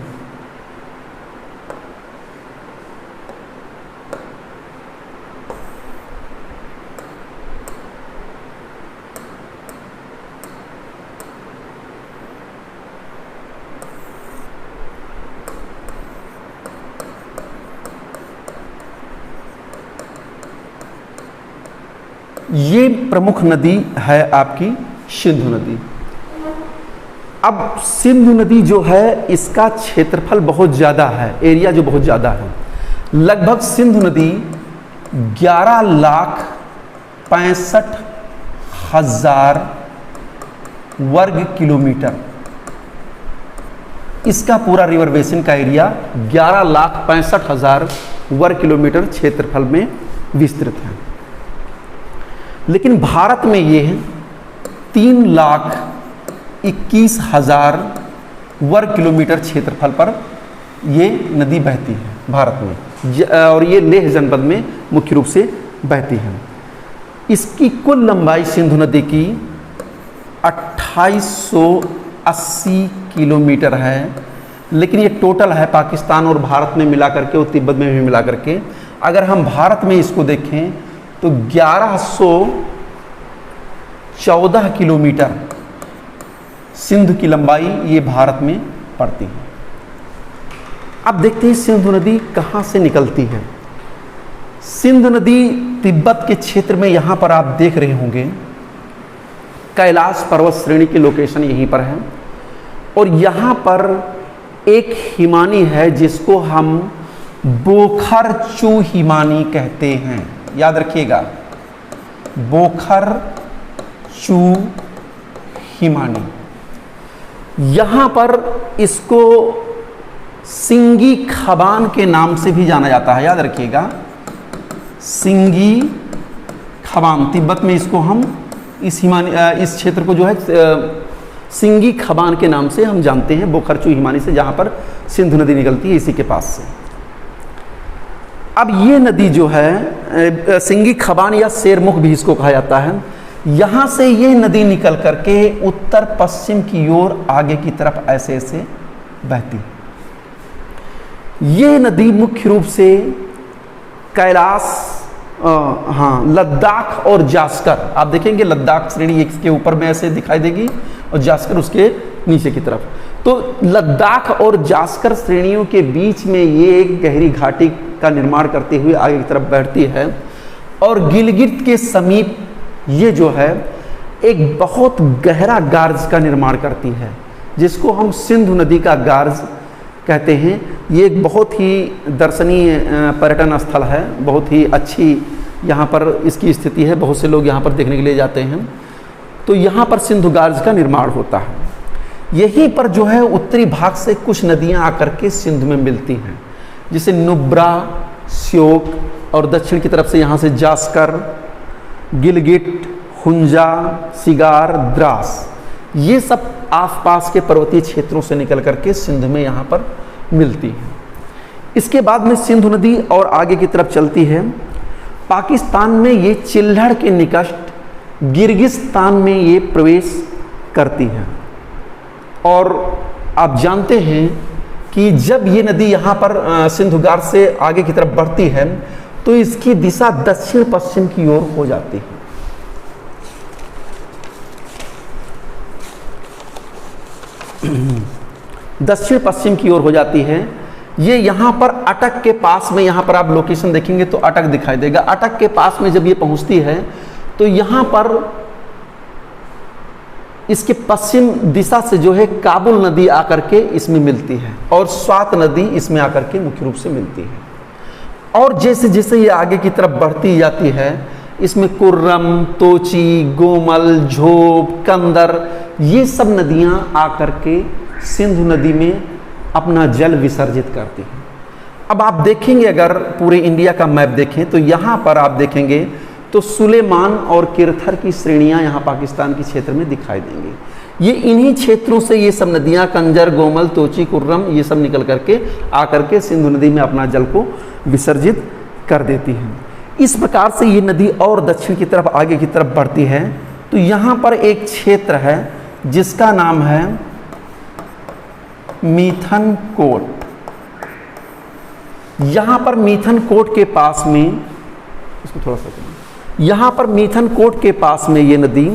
ये प्रमुख नदी है आपकी सिंधु नदी। अब सिंधु नदी जो है इसका क्षेत्रफल बहुत ज़्यादा है, एरिया जो बहुत ज़्यादा है। लगभग सिंधु नदी 11,65,000 वर्ग किलोमीटर, इसका पूरा रिवर बेसिन का एरिया 11,65,000 वर्ग किलोमीटर क्षेत्रफल में विस्तृत है। लेकिन भारत में ये 3,21,000 वर्ग किलोमीटर क्षेत्रफल पर ये नदी बहती है भारत में, और ये लेह जनपद में मुख्य रूप से बहती है। इसकी कुल लंबाई सिंधु नदी की 2880 किलोमीटर है, लेकिन ये टोटल है पाकिस्तान और भारत में मिला करके और तिब्बत में भी मिला करके। अगर हम भारत में इसको देखें तो 1114 किलोमीटर सिंधु की लंबाई ये भारत में पड़ती है। अब देखते हैं सिंधु नदी कहाँ से निकलती है। सिंधु नदी तिब्बत के क्षेत्र में, यहाँ पर आप देख रहे होंगे कैलाश पर्वत श्रेणी की लोकेशन यहीं पर है, और यहाँ पर एक हिमानी है जिसको हम बोखर-चू हिमानी कहते हैं। याद रखिएगा, बोखर-चू हिमानी। यहाँ पर इसको सिंगी खबान के नाम से भी जाना जाता है। याद रखिएगा, सिंगी खबान, तिब्बत में इसको हम इस क्षेत्र को जो है सिंगी खबान के नाम से हम जानते हैं, बोखर-चू हिमानी से, जहाँ पर सिंधु नदी निकलती है इसी के पास से। अब ये नदी जो है सिंगी खबान या शेरमुख भी इसको कहा जाता है, यहाँ से ये नदी निकल करके उत्तर पश्चिम की ओर आगे की तरफ ऐसे ऐसे बहती है। ये नदी मुख्य रूप से कैलाश, लद्दाख और जास्कर, आप देखेंगे लद्दाख श्रेणी इसके ऊपर में ऐसे दिखाई देगी और जास्कर उसके नीचे की तरफ। तो लद्दाख और जास्कर श्रेणियों के बीच में ये एक गहरी घाटी का निर्माण करते हुए आगे की तरफ बढ़ती है, और गिलगित के समीप ये जो है एक बहुत गहरा गार्ज का निर्माण करती है, जिसको हम सिंधु नदी का गार्ज कहते हैं। ये एक बहुत ही दर्शनीय पर्यटन स्थल है, बहुत ही अच्छी यहाँ पर इसकी स्थिति है, बहुत से लोग यहाँ पर देखने के लिए जाते हैं। तो यहाँ पर सिंधु गार्ज का निर्माण होता है। यहीं पर जो है उत्तरी भाग से कुछ नदियाँ आकर के सिंधु में मिलती हैं, जैसे नुब्रा, श्योक, और दक्षिण की तरफ से यहाँ से जास्कर, गिलगिट, हुंजा, सिगार, द्रास, ये सब आसपास के पर्वतीय क्षेत्रों से निकल करके सिंधु में यहाँ पर मिलती है। इसके बाद में सिंधु नदी और आगे की तरफ चलती है। पाकिस्तान में ये चिल्हड़ के निकट गिर्गिस्तान में ये प्रवेश करती है, और आप जानते हैं कि जब ये नदी यहाँ पर सिंधु गार से आगे की तरफ बढ़ती है तो इसकी दिशा दक्षिण पश्चिम की ओर हो जाती है। दक्षिण पश्चिम की ओर हो जाती है। ये यहाँ पर अटक के पास में, यहाँ पर आप लोकेशन देखेंगे तो अटक दिखाई देगा। अटक के पास में जब ये पहुँचती है तो यहाँ पर इसके पश्चिम दिशा से जो है काबुल नदी आकर के इसमें मिलती है, और स्वात नदी इसमें आकर के मुख्य रूप से मिलती है। और जैसे जैसे ये आगे की तरफ बढ़ती जाती है, इसमें कुर्रम, तोची, गोमल, झोब, कंदर, ये सब नदियां आकर के सिंधु नदी में अपना जल विसर्जित करती हैं। अब आप देखेंगे, अगर पूरे इंडिया का मैप देखें तो यहाँ पर आप देखेंगे तो सुलेमान और किरथर की श्रेणियाँ यहाँ पाकिस्तान के क्षेत्र में दिखाई देंगी। ये इन्हीं क्षेत्रों से ये सब नदियाँ कंजर, गोमल, तोची, कुर्रम, ये सब निकल करके आकर के सिंधु नदी में अपना जल को विसर्जित कर देती हैं। इस प्रकार से ये नदी और दक्षिण की तरफ, आगे की तरफ बढ़ती है। तो यहाँ पर एक क्षेत्र है जिसका नाम है मिथन कोट। यहाँ पर मिथन कोट के पास में, इसको थोड़ा सा, यहाँ पर मिथन कोट के पास में ये नदी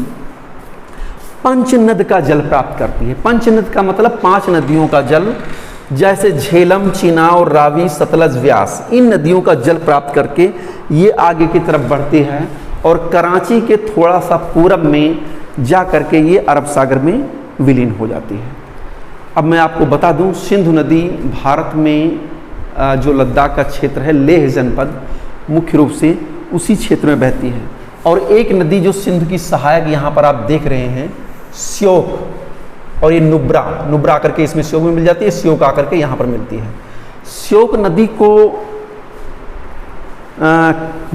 पंचनद का जल प्राप्त करती है। पंचनद का मतलब 5 नदियों का जल, जैसे झेलम, चिनाब, रावी, सतलज, व्यास, इन नदियों का जल प्राप्त करके ये आगे की तरफ बढ़ती है और कराची के थोड़ा सा पूरब में जा करके ये अरब सागर में विलीन हो जाती है। अब मैं आपको बता दूं, सिंधु नदी भारत में जो लद्दाख का क्षेत्र है, लेह जनपद मुख्य रूप से उसी क्षेत्र में बहती है। और एक नदी जो सिंधु की सहायक यहाँ पर आप देख रहे हैं, श्योक, और ये नुब्रा, नुब्रा आकर के इसमें श्योक में मिल जाती है, श्योक आकर के यहाँ पर मिलती है। श्योक नदी को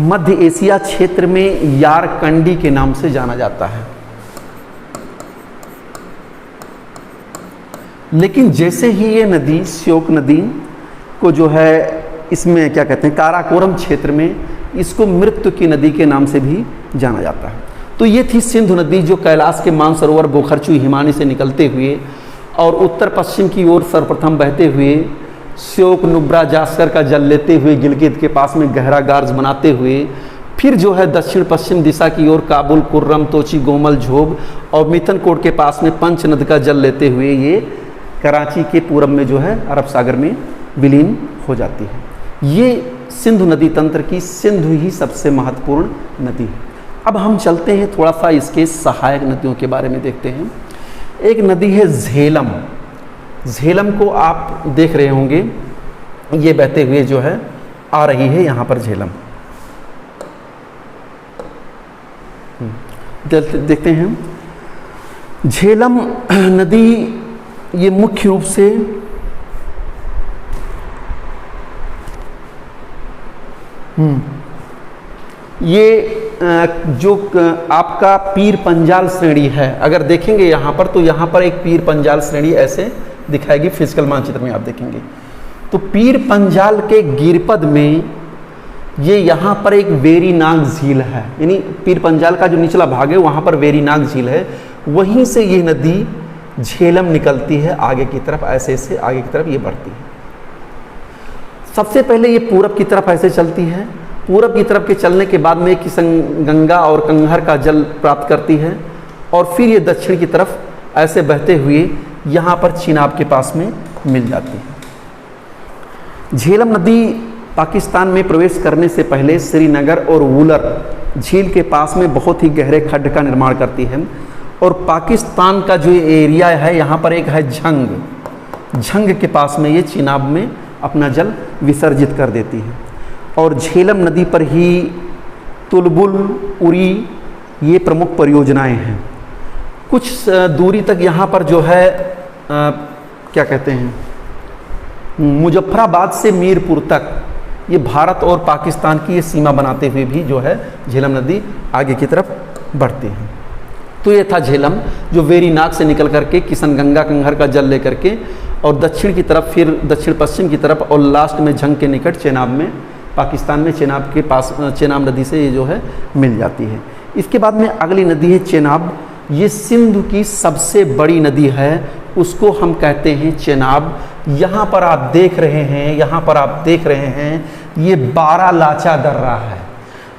मध्य एशिया क्षेत्र में यारकंडी के नाम से जाना जाता है। लेकिन जैसे ही ये नदी, श्योक नदी को जो है, इसमें क्या कहते हैं, काराकोरम क्षेत्र में इसको मृत्यु की नदी के नाम से भी जाना जाता है। तो ये थी सिंधु नदी, जो कैलाश के मानसरोवर बोखरचू हिमानी से निकलते हुए और उत्तर पश्चिम की ओर सर्वप्रथम बहते हुए श्योक, नुब्रा, जास्कर का जल लेते हुए गिलगित के पास में गहरा गार्ज बनाते हुए फिर जो है दक्षिण पश्चिम दिशा की ओर काबुल, कुर्रम, तोची, गोमल, झोब और मिथन कोट के पास में पंचनद का जल लेते हुए ये कराची के पूरब में जो है अरब सागर में विलीन हो जाती है। ये सिंधु नदी तंत्र की सिंधु ही सबसे महत्वपूर्ण नदी है। अब हम चलते हैं थोड़ा सा इसके सहायक नदियों के बारे में देखते हैं। एक नदी है झेलम। झेलम को आप देख रहे होंगे, ये बहते हुए जो है आ रही है यहाँ पर झेलम। देखते हैं झेलम नदी, ये मुख्य रूप से ये जो आपका पीर पंजाल श्रेणी है, अगर देखेंगे यहाँ पर तो यहाँ पर एक पीर पंजाल श्रेणी ऐसे दिखाएगी, फिजिकल मानचित्र में आप देखेंगे। तो पीर पंजाल के गिरपद में ये यहाँ पर एक वेरीनाग झील है, यानी पीर पंजाल का जो निचला भाग है वहाँ पर वेरीनाग झील है, वहीं से ये नदी झेलम निकलती है आगे की तरफ, ऐसे ऐसे आगे की तरफ ये बढ़ती है। सबसे पहले ये पूरब की तरफ ऐसे चलती है, पूरब की तरफ के चलने के बाद में किशन गंगा और कंगहर का जल प्राप्त करती है और फिर ये दक्षिण की तरफ ऐसे बहते हुए यहाँ पर चिनाब के पास में मिल जाती है। झेलम नदी पाकिस्तान में प्रवेश करने से पहले श्रीनगर और वुलर झील के पास में बहुत ही गहरे खड्ड का निर्माण करती है और पाकिस्तान का जो एरिया है यहाँ पर एक है झंग के पास में ये चिनाब में अपना जल विसर्जित कर देती है। और झेलम नदी पर ही तुलबुल, उरी ये प्रमुख परियोजनाएं हैं। कुछ दूरी तक यहाँ पर जो है क्या कहते हैं, मुजफ्फराबाद से मीरपुर तक ये भारत और पाकिस्तान की ये सीमा बनाते हुए भी जो है झेलम नदी आगे की तरफ बढ़ती है। तो ये था झेलम, जो वेरीनाग से निकल करके किशन गंगा कंगहर का जल लेकर के और दक्षिण की तरफ, फिर दक्षिण पश्चिम की तरफ और लास्ट में झंग के निकट चेनाब में, पाकिस्तान में चेनाब के पास, चेनाब नदी से ये जो है मिल जाती है। इसके बाद में अगली नदी है चेनाब। ये सिंधु की सबसे बड़ी नदी है, उसको हम कहते हैं चेनाब। यहाँ पर आप देख रहे हैं, ये बारालाचा दर्रा है।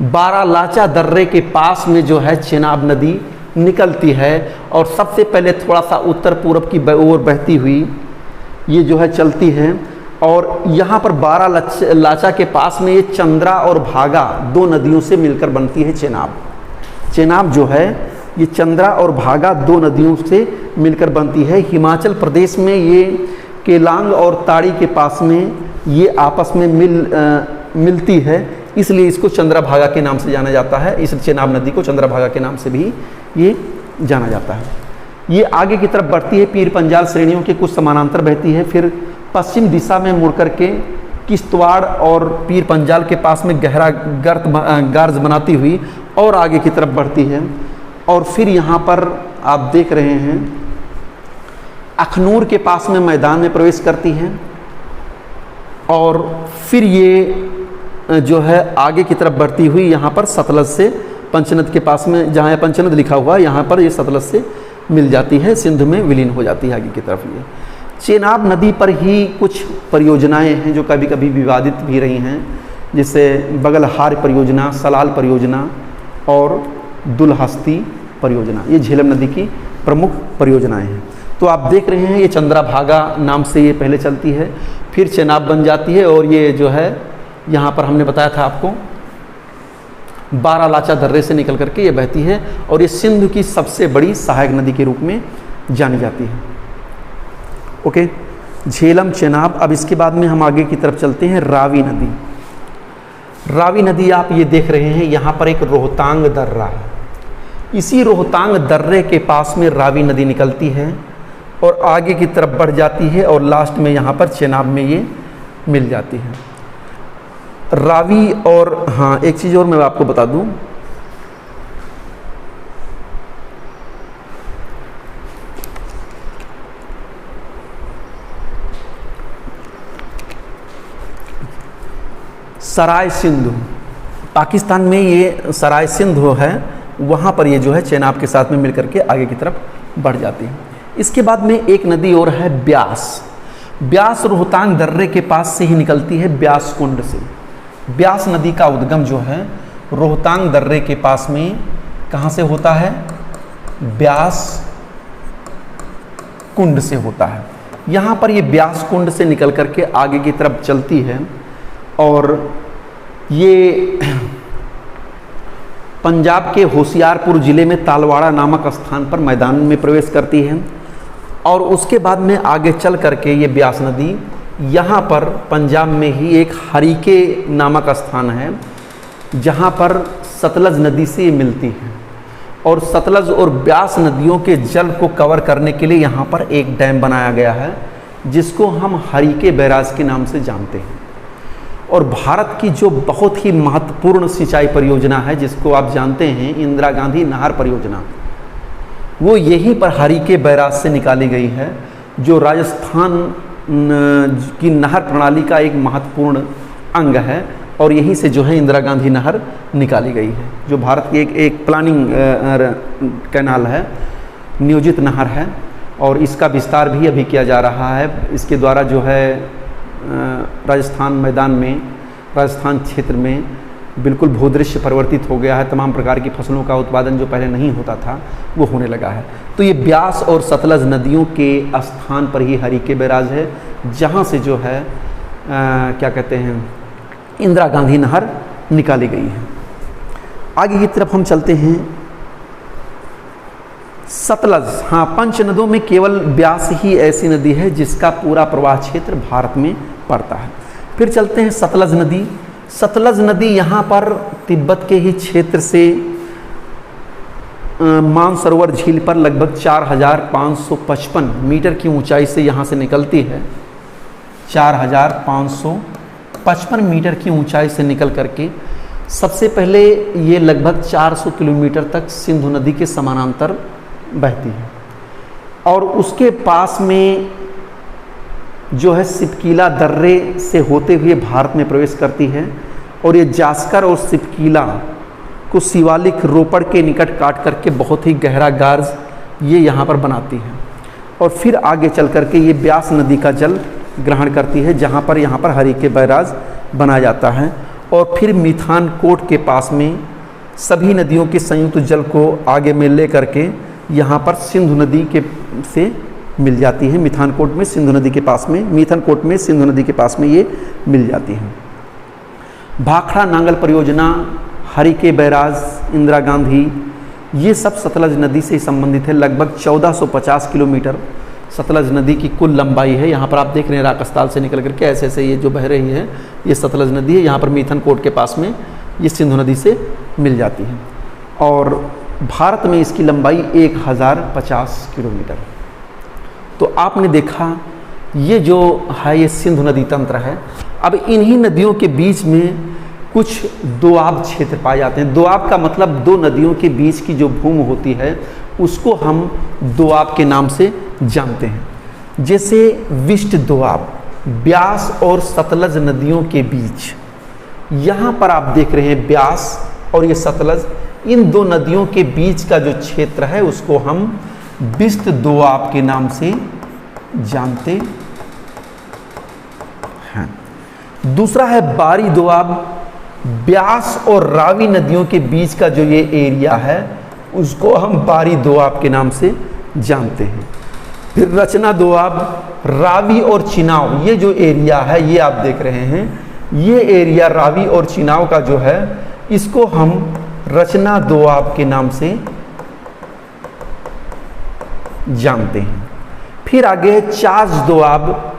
बारालाचा दर्रे के पास में जो है चेनाब नदी निकलती है और सबसे पहले थोड़ा सा उत्तर पूर्व की ओर बहती हुई ये जो है चलती है और यहाँ पर बारालाचा के पास में ये चंद्रा और भागा 2 नदियों से मिलकर बनती है चेनाब। चेनाब जो है ये चंद्रा और भागा 2 नदियों से मिलकर बनती है। हिमाचल प्रदेश में ये केलांग और ताड़ी के पास में ये आपस में मिलती है, इसलिए इसको चंद्रभागा के नाम से जाना जाता है। इस चेनाब नदी को चंद्रभागा के नाम से भी ये जाना जाता है। ये आगे की तरफ बढ़ती है, पीर पंजाल श्रेणियों के कुछ समानांतर बहती है, फिर पश्चिम दिशा में मुड़ करके किश्तवाड़ और पीर पंजाल के पास में गहरा गार्ज बनाती हुई और आगे की तरफ बढ़ती है, और फिर यहाँ पर आप देख रहे हैं अखनूर के पास में मैदान में प्रवेश करती है, और फिर ये जो है आगे की तरफ बढ़ती हुई यहाँ पर सतलज से पंचनद के पास में, जहाँ पंचनद लिखा हुआ है यहाँ पर, ये सतलज से मिल जाती है, सिंध में विलीन हो जाती है आगे की तरफ। ये चेनाब नदी पर ही कुछ परियोजनाएं हैं जो कभी कभी विवादित भी रही हैं, जैसे बगलहार परियोजना, सलाल परियोजना और दुलहस्ती परियोजना। ये झेलम नदी की प्रमुख परियोजनाएं हैं। तो आप देख रहे हैं ये चंद्रभागा नाम से ये पहले चलती है, फिर चेनाब बन जाती है, और ये जो है यहाँ पर हमने बताया था आपको बारालाचा दर्रे से निकल करके ये बहती है, और ये सिंधु की सबसे बड़ी सहायक नदी के रूप में जानी जाती है। ओके, झेलम, चेनाब। अब इसके बाद में हम आगे की तरफ चलते हैं, रावी नदी। रावी नदी आप ये देख रहे हैं, यहाँ पर एक रोहतांग दर्रा है, इसी रोहतांग दर्रे के पास में रावी नदी निकलती है और आगे की तरफ बढ़ जाती है, और लास्ट में यहाँ पर चेनाब में ये मिल जाती है रावी। और हाँ, एक चीज़ और मैं आपको बता दूं, सराय सिंधु, पाकिस्तान में ये सराय सिंधु है, वहाँ पर ये जो है चेनाब के साथ में मिलकर के आगे की तरफ बढ़ जाती है। इसके बाद में एक नदी और है ब्यास। ब्यास रोहतांग दर्रे के पास से ही निकलती है, ब्यास कुंड से। ब्यास नदी का उद्गम जो है रोहतांग दर्रे के पास में कहाँ से होता है? ब्यास कुंड से होता है। यहाँ पर ये ब्यास कुंड से निकल करके आगे की तरफ चलती है, और ये पंजाब के होशियारपुर ज़िले में तालवाड़ा नामक स्थान पर मैदान में प्रवेश करती है, और उसके बाद में आगे चल करके ये ब्यास नदी यहाँ पर पंजाब में ही एक हरीके नामक स्थान है, जहाँ पर सतलज नदी से मिलती है, और सतलज और ब्यास नदियों के जल को कवर करने के लिए यहाँ पर एक डैम बनाया गया है, जिसको हम हरीके बैराज के नाम से जानते हैं। और भारत की जो बहुत ही महत्वपूर्ण सिंचाई परियोजना है, जिसको आप जानते हैं इंदिरा गांधी नहर परियोजना, वो यहीं पर हरीके बैराज से निकाली गई है, जो राजस्थान की नहर प्रणाली का एक महत्वपूर्ण अंग है, और यहीं से जो है इंदिरा गांधी नहर निकाली गई है, जो भारत की एक प्लानिंग कैनाल है, नियोजित नहर है, और इसका विस्तार भी अभी किया जा रहा है। इसके द्वारा जो है राजस्थान मैदान में, राजस्थान क्षेत्र में बिल्कुल भूदृश्य परिवर्तित हो गया है। तमाम प्रकार की फसलों का उत्पादन जो पहले नहीं होता था वो होने लगा है। तो ये ब्यास और सतलज नदियों के स्थान पर ही हरीके बैराज है, जहाँ से जो है क्या कहते हैं इंदिरा गांधी नहर निकाली गई है। आगे की तरफ हम चलते हैं, सतलज। हाँ, पंच नदों में केवल ब्यास ही ऐसी नदी है जिसका पूरा प्रवाह क्षेत्र भारत में पड़ता है। फिर चलते हैं सतलज नदी। सतलज नदी यहाँ पर तिब्बत के ही क्षेत्र से मानसरोवर झील पर लगभग 4555 मीटर की ऊंचाई से यहाँ से निकलती है। 4555 मीटर की ऊंचाई से निकल करके सबसे पहले ये लगभग 400 किलोमीटर तक सिंधु नदी के समानांतर बहती है, और उसके पास में जो है सिपकीला दर्रे से होते हुए भारत में प्रवेश करती है, और ये जास्कर और सिपकीला को शिवालिक रोपड़ के निकट काट करके बहुत ही गहरा गार्ज ये यहाँ पर बनाती है, और फिर आगे चल करके ये ब्यास नदी का जल ग्रहण करती है, जहाँ पर यहाँ पर हरीके बैराज बनाया जाता है, और फिर मिठानकोट के पास में सभी नदियों के संयुक्त जल को आगे में ले करके यहाँ पर सिंधु नदी के से मिल जाती है। मिठानकोट में सिंधु नदी के पास में, मिठानकोट में सिंधु नदी के पास में ये मिल जाती है। भाखड़ा नांगल परियोजना, हरीके बैराज, इंदिरा गांधी, ये सब सतलज नदी से संबंधित है। लगभग 1450 किलोमीटर सतलज नदी की कुल लंबाई है। यहाँ पर आप देख रहे हैं राकस्थाल से निकल करके ऐसे ऐसे ये जो बह रही है ये सतलज नदी है। यहाँ पर मिथनकोट के पास में ये सिंधु नदी से मिल जाती है और भारत में इसकी लंबाई 1050 किलोमीटर। तो आपने देखा ये जो है ये सिंधु नदी तंत्र है। अब इन्हीं नदियों के बीच में कुछ दोआब क्षेत्र पाए जाते हैं। दोआब का मतलब दो नदियों के बीच की जो भूमि होती है उसको हम दोआब के नाम से जानते हैं। जैसे विष्ट दोआब ब्यास और सतलज नदियों के बीच, यहाँ पर आप देख रहे हैं ब्यास और ये सतलज, इन दो नदियों के बीच का जो क्षेत्र है उसको हम विष्ट दोआब के नाम से जानते हैं। दूसरा है बारी दोआब, ब्यास और रावी नदियों के बीच का जो ये एरिया है उसको हम बारी दोआब के नाम से जानते हैं। फिर रचना दोआब, रावी और चिनाव, ये जो एरिया है ये आप देख रहे हैं, ये एरिया रावी और चिनाव का जो है इसको हम रचना दोआब के नाम से जानते हैं। फिर आगे है चास दोआब,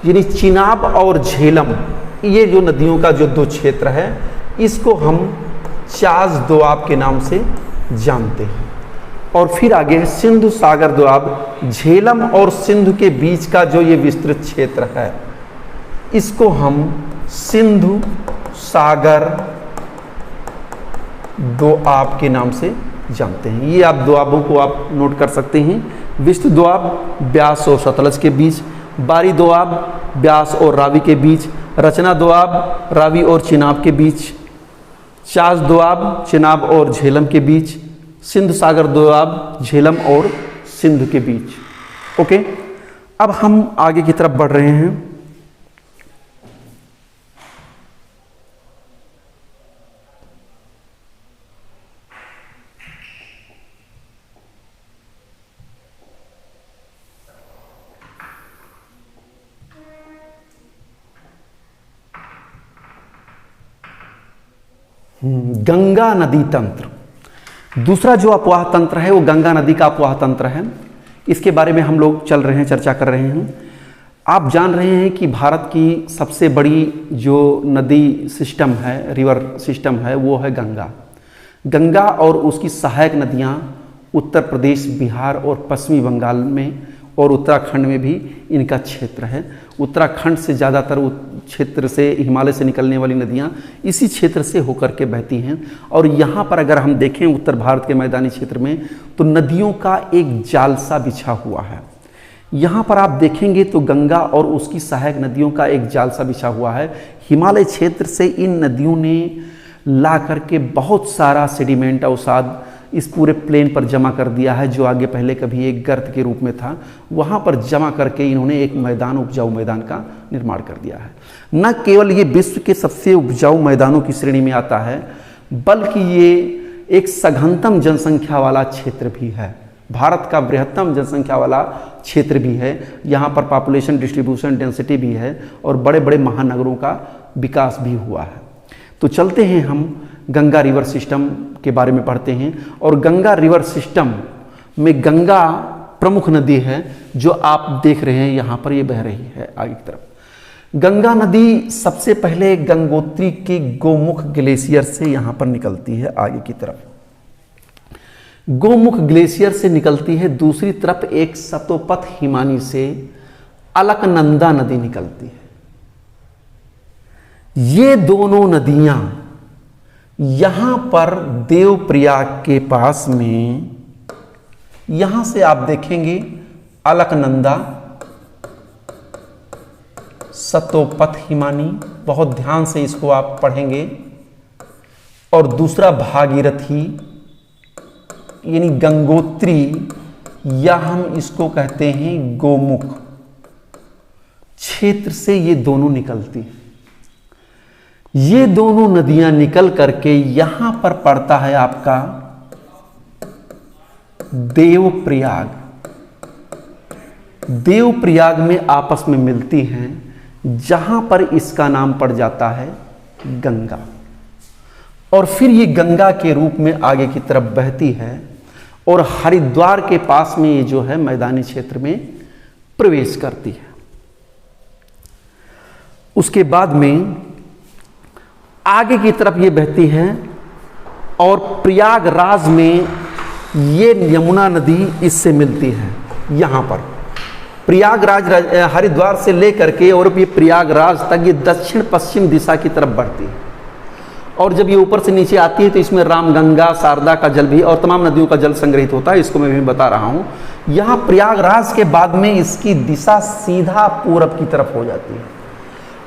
यानी चिनाब और झेलम, ये जो नदियों का जो दो क्षेत्र है इसको हम चास दोआब के नाम से जानते हैं। और फिर आगे है सिंधु सागर दोआब, झेलम और सिंधु के बीच का जो ये विस्तृत क्षेत्र है इसको हम सिंधु सागर दोआब के नाम से जानते हैं। ये आप दोआबों को आप नोट कर सकते हैं। विष्णु दोआब ब्यास और सतलज के बीच, बारी दोआब ब्यास और रावी के बीच, रचना दोआब रावी और चिनाब के बीच, चास दोआब चिनाब और झेलम के बीच, सिंधु सागर दोआब झेलम और सिंधु के बीच। ओके, अब हम आगे की तरफ बढ़ रहे हैं। गंगा नदी तंत्र, दूसरा जो अपवाह तंत्र है वो गंगा नदी का अपवाह तंत्र है। इसके बारे में हम लोग चल रहे हैं, चर्चा कर रहे हैं। आप जान रहे हैं कि भारत की सबसे बड़ी जो नदी सिस्टम है, रिवर सिस्टम है, वो है गंगा। गंगा और उसकी सहायक नदियाँ उत्तर प्रदेश, बिहार और पश्चिमी बंगाल में और उत्तराखंड में भी इनका क्षेत्र है। उत्तराखंड से ज़्यादातर क्षेत्र से, हिमालय से निकलने वाली नदियाँ इसी क्षेत्र से होकर के बहती हैं। और यहाँ पर अगर हम देखें उत्तर भारत के मैदानी क्षेत्र में तो नदियों का एक जाल सा बिछा हुआ है। यहाँ पर आप देखेंगे तो गंगा और उसकी सहायक नदियों का एक जाल सा बिछा हुआ है। हिमालय क्षेत्र से इन नदियों ने ला करके बहुत सारा सेडिमेंट, अवसाद इस पूरे प्लेन पर जमा कर दिया है, जो आगे पहले कभी एक गर्त के रूप में था। वहाँ पर जमा करके इन्होंने एक मैदान, उपजाऊ मैदान का निर्माण कर दिया है। न केवल ये विश्व के सबसे उपजाऊ मैदानों की श्रेणी में आता है, बल्कि ये एक सघनतम जनसंख्या वाला क्षेत्र भी है। भारत का बृहत्तम जनसंख्या वाला क्षेत्र भी है। यहाँ पर पॉपुलेशन डिस्ट्रीब्यूशन डेंसिटी भी है और बड़े बड़े महानगरों का विकास भी हुआ है। तो चलते हैं हम गंगा रिवर सिस्टम के बारे में पढ़ते हैं। और गंगा रिवर सिस्टम में गंगा प्रमुख नदी है, जो आप देख रहे हैं यहाँ पर ये बह रही है आगे की तरफ। गंगा नदी सबसे पहले गंगोत्री के गोमुख ग्लेशियर से यहाँ पर निकलती है आगे की तरफ। गोमुख ग्लेशियर से निकलती है। दूसरी तरफ एक सतोपथ हिमानी से अलकनंदा नदी निकलती है। ये दोनों नदियां यहां पर देवप्रयाग के पास में, यहां से आप देखेंगे अलकनंदा, सतोपथ हिमानी, बहुत ध्यान से इसको आप पढ़ेंगे। और दूसरा भागीरथी यानी गंगोत्री, या हम इसको कहते हैं गोमुख क्षेत्र से ये दोनों निकलती हैं। ये दोनों नदियां निकल करके यहां पर पड़ता है आपका देवप्रयाग। देवप्रयाग में आपस में मिलती हैं, जहां पर इसका नाम पड़ जाता है गंगा। और फिर ये गंगा के रूप में आगे की तरफ बहती है और हरिद्वार के पास में ये जो है मैदानी क्षेत्र में प्रवेश करती है। उसके बाद में आगे की तरफ ये बहती है और प्रयागराज में ये यमुना नदी इससे मिलती है। यहाँ पर प्रयागराज, हरिद्वार से लेकर के और ये प्रयागराज तक ये दक्षिण पश्चिम दिशा की तरफ बढ़ती है। और जब ये ऊपर से नीचे आती है तो इसमें रामगंगा, शारदा का जल भी और तमाम नदियों का जल संग्रहित होता है। इसको मैं भी बता रहा हूँ। यहाँ प्रयागराज के बाद में इसकी दिशा सीधा पूरब की तरफ हो जाती है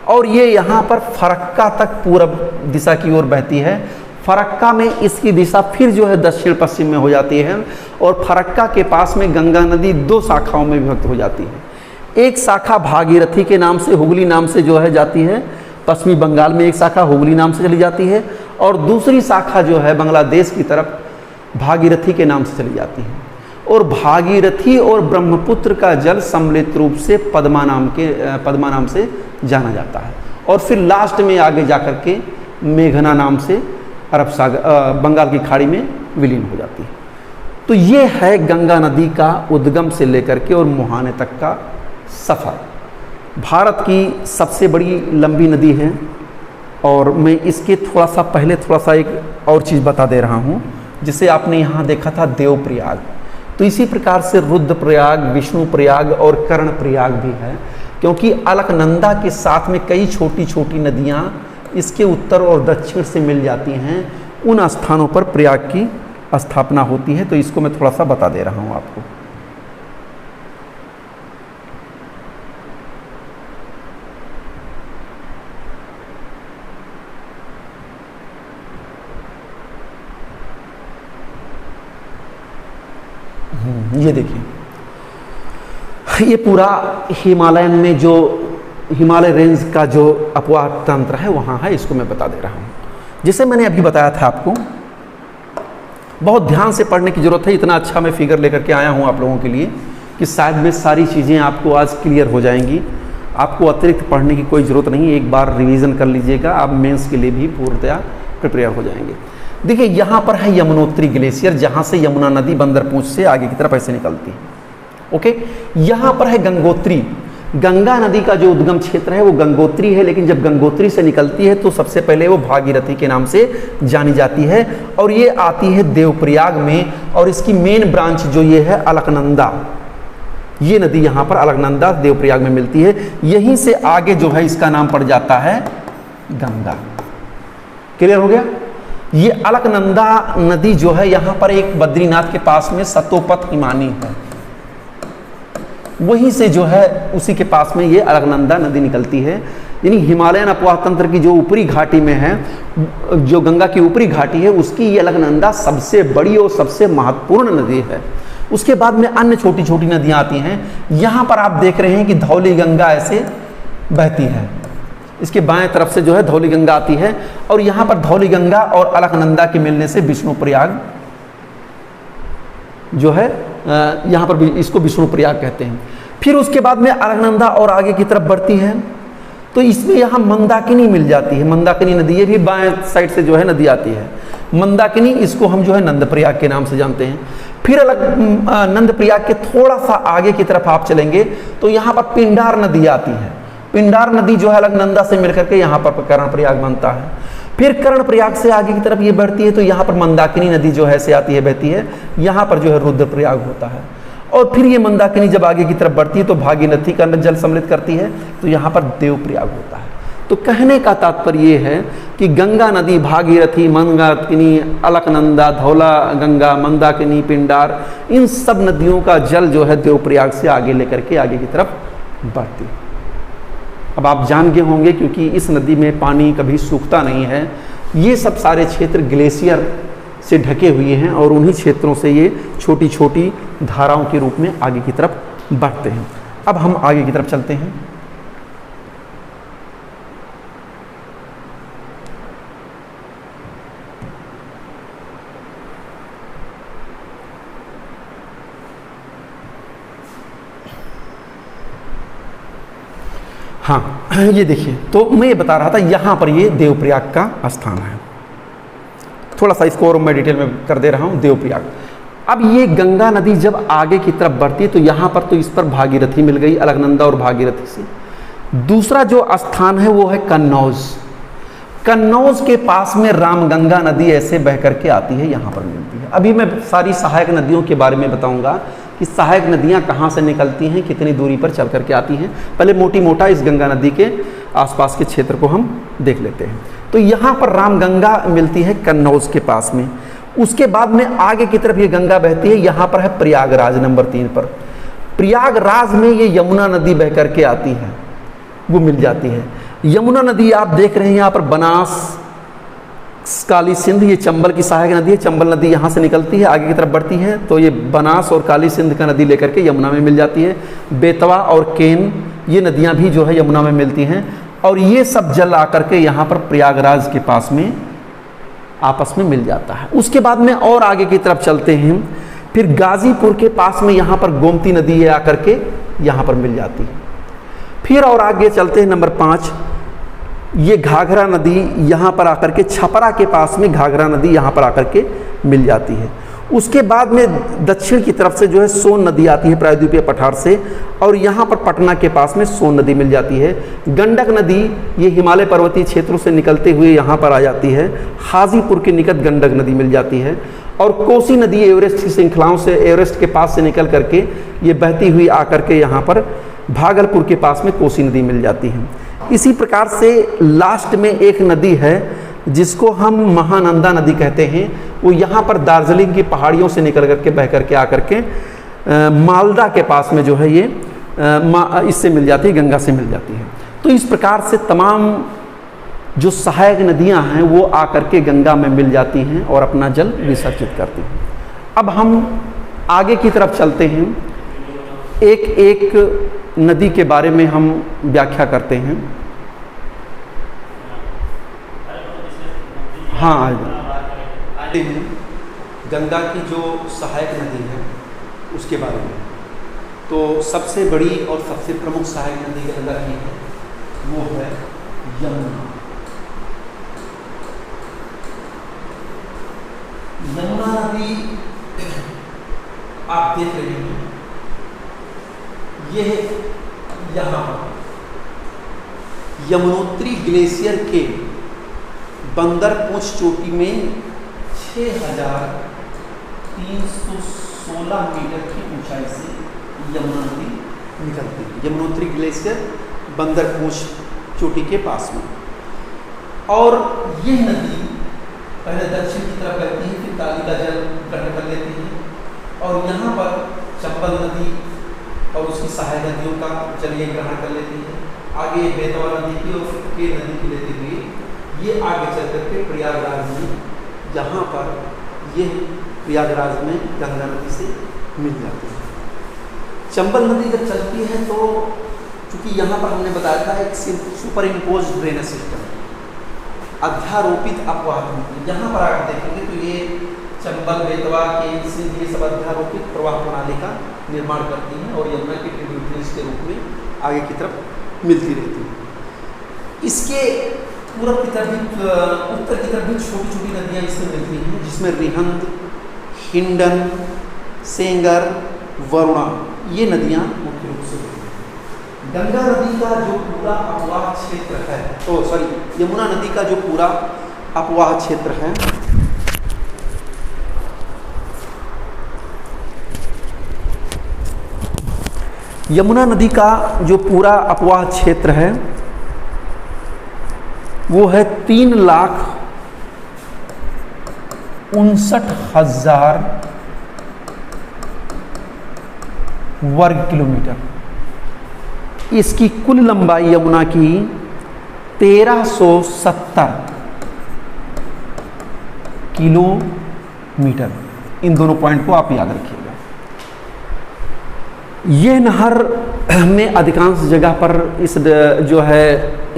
और ये यहाँ पर फरक्का तक पूरब दिशा की ओर बहती है। फरक्का में इसकी दिशा फिर जो है दक्षिण पश्चिम में हो जाती है और फरक्का के पास में गंगा नदी दो शाखाओं में विभक्त हो जाती है। एक शाखा भागीरथी के नाम से, हुगली नाम से जो है जाती है, पश्चिमी बंगाल में एक शाखा हुगली नाम से चली जाती है और दूसरी शाखा जो है बांग्लादेश की तरफ भागीरथी के नाम से चली जाती है। और भागीरथी और ब्रह्मपुत्र का जल सम्मिलित रूप से पद्मा नाम से जाना जाता है और फिर लास्ट में आगे जाकर के मेघना नाम से अरब सागर, बंगाल की खाड़ी में विलीन हो जाती है। तो ये है गंगा नदी का उद्गम से लेकर के और मुहाने तक का सफ़र। भारत की सबसे बड़ी लंबी नदी है और मैं इसके थोड़ा सा एक और चीज़ बता दे रहा हूँ। जिसे आपने यहाँ देखा था देवप्रयाग, तो इसी प्रकार से रुद्रप्रयाग, विष्णुप्रयाग और कर्णप्रयाग भी है, क्योंकि अलकनंदा के साथ में कई छोटी छोटी नदियाँ इसके उत्तर और दक्षिण से मिल जाती हैं। उन स्थानों पर प्रयाग की स्थापना होती है। तो इसको मैं थोड़ा सा बता दे रहा हूँ आपको। ये देखिए, ये पूरा हिमालयन में जो हिमालय रेंज का जो अपवाह तंत्र है वहाँ है। इसको मैं बता दे रहा हूँ। जैसे मैंने अभी बताया था आपको, बहुत ध्यान से पढ़ने की ज़रूरत है। इतना अच्छा मैं फिगर लेकर के आया हूँ आप लोगों के लिए कि शायद में सारी चीज़ें आपको आज क्लियर हो जाएंगी। आपको अतिरिक्त पढ़ने की कोई ज़रूरत नहीं, एक बार रिवीजन कर लीजिएगा, आप मेंस के लिए भी पूर्णतया प्रिपेयर हो जाएंगे। देखिए, यहाँ पर है यमुनोत्री ग्लेशियर, जहाँ से यमुना नदी बंदरपूंछ से आगे की तरफ ऐसे निकलती है। ओके, यहाँ पर है गंगोत्री। गंगा नदी का जो उद्गम क्षेत्र है वो गंगोत्री है, लेकिन जब गंगोत्री से निकलती है तो सबसे पहले वो भागीरथी के नाम से जानी जाती है और ये आती है देवप्रयाग में। और इसकी मेन ब्रांच जो ये है अलकनंदा, ये नदी यहाँ पर अलकनंदा देवप्रयाग में मिलती है। यहीं से आगे जो है इसका नाम पड़ जाता है गंगा। क्लियर हो गया? ये अलकनंदा नदी जो है यहाँ पर एक बद्रीनाथ के पास में सतोपथ हिमानी है, वहीं से जो है उसी के पास में ये अलकनंदा नदी निकलती है। यानी हिमालयन अपवाह तंत्र की जो ऊपरी घाटी में है, जो गंगा की ऊपरी घाटी है, उसकी ये अलकनंदा सबसे बड़ी और सबसे महत्वपूर्ण नदी है। उसके बाद में अन्य छोटी छोटी नदियाँ आती हैं। यहाँ पर आप देख रहे हैं कि धौली गंगा ऐसे बहती है, इसके बाएं तरफ से जो है धौली गंगा आती है और यहाँ पर धौली गंगा और अलकनंदा के मिलने से विष्णुप्रयाग जो है, यहाँ पर भी इसको विष्णुप्रयाग कहते हैं। फिर उसके बाद में अलकनंदा और आगे की तरफ बढ़ती है तो इसमें यहाँ मंदाकिनी मिल जाती है। मंदाकिनी नदी, ये भी बाएं साइड से जो है नदी आती है मंदाकिनी। इसको हम जो है नंदप्रयाग के नाम से जानते हैं। फिर नंदप्रयाग के थोड़ा सा आगे की तरफ आप चलेंगे तो यहाँ पर पिंडार नदी आती है। पिंडार नदी जो है अलकनंदा से मिलकर के यहाँ पर कर्णप्रयाग बनता है। फिर कर्णप्रयाग से आगे की तरफ ये बढ़ती है तो यहाँ पर मंदाकिनी नदी जो है से आती है, बहती है। यहाँ पर जो है रुद्रप्रयाग होता है। और फिर ये मंदाकिनी जब आगे की तरफ बढ़ती है तो भागीरथी का जल सम्मिलित करती है, तो यहाँ पर देवप्रयाग होता है। तो कहने का तात्पर्य ये है कि गंगा नदी, भागीरथी, मंदाकिनी, अलकनंदा, धौला गंगा, मंदाकिनी, पिंडार, इन सब नदियों का जल जो है देवप्रयाग से आगे लेकर के आगे की तरफ बढ़ती है। अब आप जान गए होंगे, क्योंकि इस नदी में पानी कभी सूखता नहीं है। ये सब सारे क्षेत्र ग्लेशियर से ढके हुए हैं और उन्हीं क्षेत्रों से ये छोटी छोटी धाराओं के रूप में आगे की तरफ बढ़ते हैं। अब हम आगे की तरफ चलते हैं। हाँ, ये देखिए, तो मैं ये बता रहा था यहाँ पर ये देवप्रयाग का स्थान है। थोड़ा सा इसको और मैं डिटेल में कर दे रहा हूँ। देवप्रयाग, अब ये गंगा नदी जब आगे की तरफ बढ़ती है तो यहाँ पर तो इस पर भागीरथी मिल गई, अलकनंदा और भागीरथी से। दूसरा जो स्थान है वो है कन्नौज। कन्नौज के पास में रामगंगा नदी ऐसे बह करके आती है, यहाँ पर मिलती है। अभी मैं सारी सहायक नदियों के बारे में बताऊंगा कि सहायक नदियाँ कहाँ से निकलती हैं, कितनी दूरी पर चल करके आती हैं। पहले मोटी मोटा इस गंगा नदी के आसपास के क्षेत्र को हम देख लेते हैं। तो यहाँ पर रामगंगा मिलती है कन्नौज के पास में। उसके बाद में आगे की तरफ ये गंगा बहती है, यहाँ पर है प्रयागराज नंबर 3 पर। प्रयागराज में ये यमुना नदी बह करके आती है, वो मिल जाती है। यमुना नदी आप देख रहे हैं यहाँ पर बनास, काली सिंध, ये चंबल की सहायक नदी है। चंबल नदी यहाँ से निकलती है, आगे की तरफ बढ़ती है तो ये बनास और काली सिंध का नदी लेकर के यमुना में मिल जाती है। बेतवा और केन ये नदियाँ भी जो है यमुना में मिलती हैं, और ये सब जल आकर के यहाँ पर प्रयागराज के पास में आपस में मिल जाता है। उसके बाद में और आगे की तरफ चलते हैं, फिर गाजीपुर के पास में यहाँ पर गोमती नदी है आकर के यहाँ पर मिल जाती है। फिर और आगे चलते हैं नंबर 5, ये घाघरा नदी यहाँ पर आकर के छपरा के पास में घाघरा नदी यहाँ पर आकर के मिल जाती है। उसके बाद में दक्षिण की तरफ से जो है सोन नदी आती है प्रायद्वीपीय पठार से, और यहाँ पर पटना के पास में सोन नदी मिल जाती है। गंडक नदी ये हिमालय पर्वतीय क्षेत्रों से निकलते हुए यहाँ पर आ जाती है, हाजीपुर के निकट गंडक नदी मिल जाती है। और कोसी नदी एवरेस्ट की श्रृंखलाओं से, एवरेस्ट के पास से निकल करके ये बहती हुई आकर के यहाँ पर भागलपुर के पास में कोसी नदी मिल जाती है। इसी प्रकार से लास्ट में एक नदी है जिसको हम महानंदा नदी कहते हैं, वो यहाँ पर दार्जिलिंग की पहाड़ियों से निकल करके बह करके आकर के मालदा के पास में जो है ये इससे मिल जाती है, गंगा से मिल जाती है। तो इस प्रकार से तमाम जो सहायक नदियाँ हैं वो आकर के गंगा में मिल जाती हैं और अपना जल विसर्जित करती हैं। अब हम आगे की तरफ चलते हैं, एक एक नदी के बारे में हम व्याख्या करते हैं। हाँ, गंगा की जो सहायक नदी है उसके बारे में, तो सबसे बड़ी और सबसे प्रमुख सहायक नदी गंगा की है वो है यमुना। यमुना नदी आप देख रहे हैं, यह यहाँ यमुनोत्री ग्लेशियर के बंदर पूंछ चोटी में 6316 मीटर की ऊंचाई से यमुना नदी निकलती है। यमुनोत्री ग्लेशियर बंदर पूंछ चोटी के पास में। और यह नदी पहले दक्षिण की तरफ बहती है, फिर काली का जल ग्रहण कर लेती है, और यहाँ पर चंबल नदी और उसकी सहायक नदियों का जल ये ग्रहण कर लेती है। आगे बेतवा नदी की और के नदी की लेते हुए ये आगे चल करके प्रयागराज में, यहाँ पर ये प्रयागराज में गंगा नदी से मिल जाती है। चंबल नदी जब चलती है तो चूँकि यहाँ पर हमने बताया था एक सुपर इम्पोज ड्रेनेज सिस्टम, अध्यारोपित अपवाह, यहाँ पर आप देखेंगे तो ये चंबल, बेतवा, केन, सिंध ये सब अध्यारोपित प्रवाह प्रणाली का निर्माण करती हैं और यमुना के ट्रिब्यूटरीज के रूप में आगे की तरफ मिलती रहती है। इसके पूरब की तरफ भी, उत्तर की तरफ भी छोटी छोटी नदियाँ इसमें मिलती हैं, जिसमें रिहंद, हिंडन, सेंगर, वरुणा ये नदियाँ मुख्य रूप से मिलती हैं। गंगा नदी का जो पूरा अपवाह क्षेत्र है, यमुना नदी का जो पूरा अपवाह क्षेत्र है, यमुना नदी का जो पूरा अपवाह क्षेत्र है वो है 3,59,000 वर्ग किलोमीटर। इसकी कुल लंबाई यमुना की 1370 किलोमीटर। इन दोनों पॉइंट को आप याद रखिएगा। ये नहर में अधिकांश जगह पर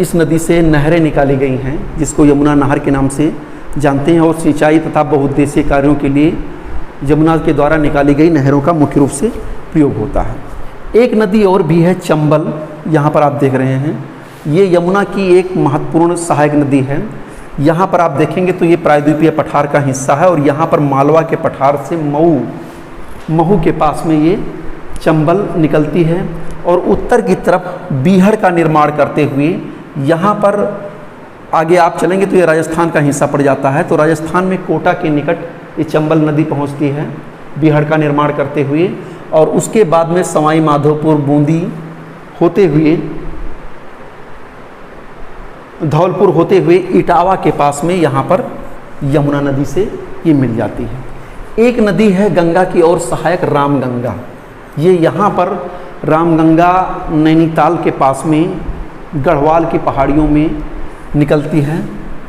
इस नदी से नहरें निकाली गई हैं, जिसको यमुना नहर के नाम से जानते हैं, और सिंचाई तथा बहुउद्देशीय कार्यों के लिए यमुना के द्वारा निकाली गई नहरों का मुख्य रूप से प्रयोग होता है। एक नदी और भी है चंबल, यहाँ पर आप देख रहे हैं, ये यमुना की एक महत्वपूर्ण सहायक नदी है। यहाँ पर आप देखेंगे तो ये प्रायद्वीपीय पठार का हिस्सा है, और यहाँ पर मालवा के पठार से मऊ महू के पास में ये चंबल निकलती है और उत्तर की तरफ बीहड़ का निर्माण करते हुए यहाँ पर आगे आप चलेंगे तो ये राजस्थान का हिस्सा पड़ जाता है। तो राजस्थान में कोटा के निकट ये चंबल नदी पहुँचती है बीहड़ का निर्माण करते हुए, और उसके बाद में सवाई माधोपुर, बूंदी होते हुए, धौलपुर होते हुए इटावा के पास में यहाँ पर यमुना नदी से ये मिल जाती है। एक नदी है गंगा की और सहायक रामगंगा, ये यहाँ पर रामगंगा नैनीताल के पास में गढ़वाल की पहाड़ियों में निकलती है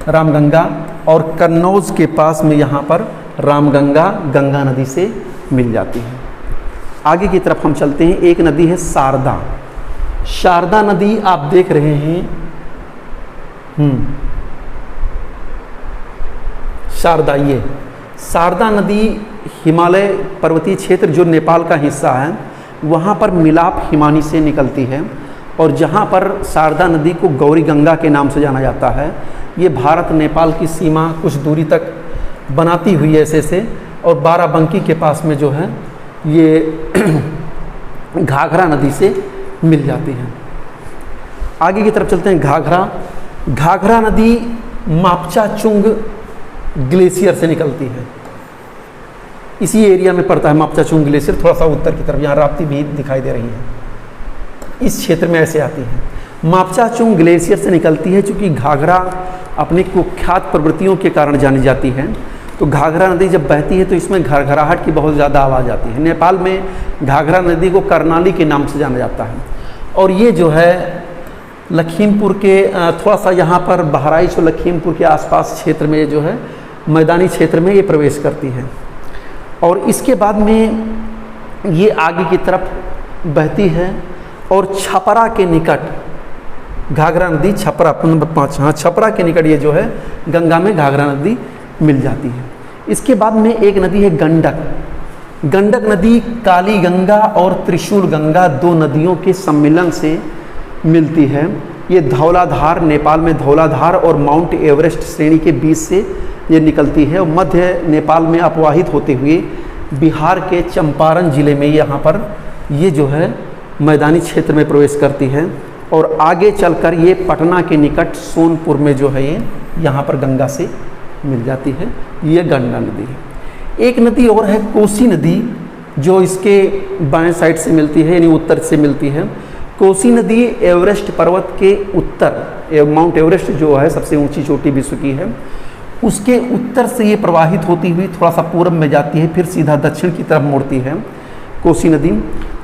रामगंगा, और कन्नौज के पास में यहाँ पर रामगंगा गंगा नदी से मिल जाती है। आगे की तरफ हम चलते हैं। एक नदी है शारदा। शारदा नदी आप देख रहे हैं, शारदा, ये शारदा नदी हिमालय पर्वतीय क्षेत्र जो नेपाल का हिस्सा है वहाँ पर मिलाप हिमानी से निकलती है, और जहाँ पर शारदा नदी को गौरी गंगा के नाम से जाना जाता है, ये भारत नेपाल की सीमा कुछ दूरी तक बनाती हुई ऐसे से, और बाराबंकी के पास में जो है ये घाघरा नदी से मिल जाती है। आगे की तरफ चलते हैं। घाघरा नदी मापचा चुंग ग्लेशियर से निकलती है, इसी एरिया में पड़ता है मापचा चुंग ग्लेशियर, थोड़ा सा उत्तर की तरफ, यहाँ राप्ती भी दिखाई दे रही है, इस क्षेत्र में ऐसे आती है। मापचा चुंग ग्लेशियर से निकलती है। चूँकि घाघरा अपनी कुख्यात प्रवृत्तियों के कारण जानी जाती है, तो घाघरा नदी जब बहती है तो इसमें घरघराहट की बहुत ज़्यादा आवाज़ आती है। नेपाल में घाघरा नदी को कर्णाली के नाम से जाना जाता है, और ये जो है लखीमपुर के थोड़ा सा यहाँ पर बहराइच और लखीमपुर के आसपास क्षेत्र में जो है मैदानी क्षेत्र में ये प्रवेश करती है, और इसके बाद में ये आगे की तरफ बहती है, और छपरा के निकट घाघरा नदी, छपरा नंबर 5, हाँ, छपरा के निकट ये जो है गंगा में घाघरा नदी मिल जाती है। इसके बाद में एक नदी है गंडक। गंडक नदी काली गंगा और त्रिशूल गंगा दो नदियों के सम्मिलन से मिलती है। ये धौलाधार, नेपाल में धौलाधार और माउंट एवरेस्ट श्रेणी के बीच से ये निकलती है, और मध्य नेपाल में अपवाहित होते हुए बिहार के चंपारण जिले में यहाँ पर ये जो है मैदानी क्षेत्र में प्रवेश करती है, और आगे चलकर ये पटना के निकट सोनपुर में जो है ये यहाँ पर गंगा से मिल जाती है। ये गंगा नदी है। एक नदी और है कोसी नदी, जो इसके बाएं साइड से मिलती है, यानी उत्तर से मिलती है। कोसी नदी एवरेस्ट पर्वत के उत्तर, माउंट एवरेस्ट जो है सबसे ऊंची चोटी विश्व की है, उसके उत्तर से ये प्रवाहित होती हुई थोड़ा सा पूर्व में जाती है, फिर सीधा दक्षिण की तरफ मुड़ती है कोसी नदी।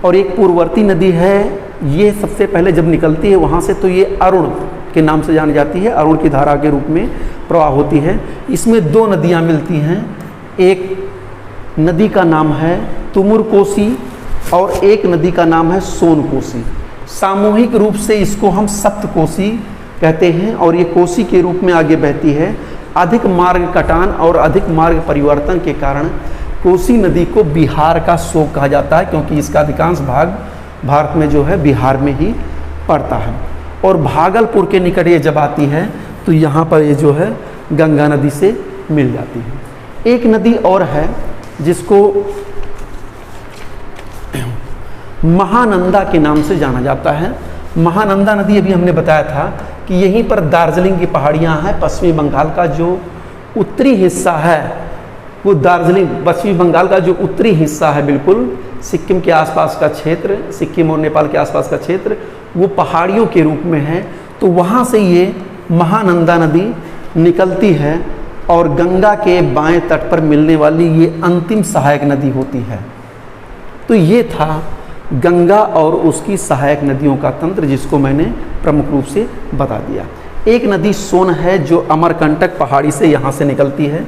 और एक पूर्ववर्ती नदी है, ये सबसे पहले जब निकलती है वहाँ से तो ये अरुण के नाम से जानी जाती है, अरुण की धारा के रूप में प्रवाह होती है। इसमें दो नदियाँ मिलती हैं, एक नदी का नाम है तुमुर कोसी और एक नदी का नाम है सोन कोसी। सामूहिक रूप से इसको हम सप्त कोसी कहते हैं, और ये कोसी के रूप में आगे बहती है। अधिक मार्ग कटान और अधिक मार्ग परिवर्तन के कारण कोसी नदी को बिहार का शोक कहा जाता है, क्योंकि इसका अधिकांश भाग भारत में जो है बिहार में ही पड़ता है। और भागलपुर के निकट ये जब आती है तो यहाँ पर ये जो है गंगा नदी से मिल जाती है। एक नदी और है जिसको महानंदा के नाम से जाना जाता है। महानंदा नदी अभी हमने बताया था कि यहीं पर दार्जिलिंग की पहाड़ियाँ हैं। पश्चिमी बंगाल का जो उत्तरी हिस्सा है वो दार्जिलिंग, पश्चिमी बंगाल का जो उत्तरी हिस्सा है बिल्कुल सिक्किम के आसपास का क्षेत्र, सिक्किम और नेपाल के आसपास का क्षेत्र, वो पहाड़ियों के रूप में है। तो वहाँ से ये महानंदा नदी निकलती है और गंगा के बाएं तट पर मिलने वाली ये अंतिम सहायक नदी होती है। तो ये था गंगा और उसकी सहायक नदियों का तंत्र, जिसको मैंने प्रमुख रूप से बता दिया। एक नदी सोन है जो अमरकंटक पहाड़ी से यहाँ से निकलती है।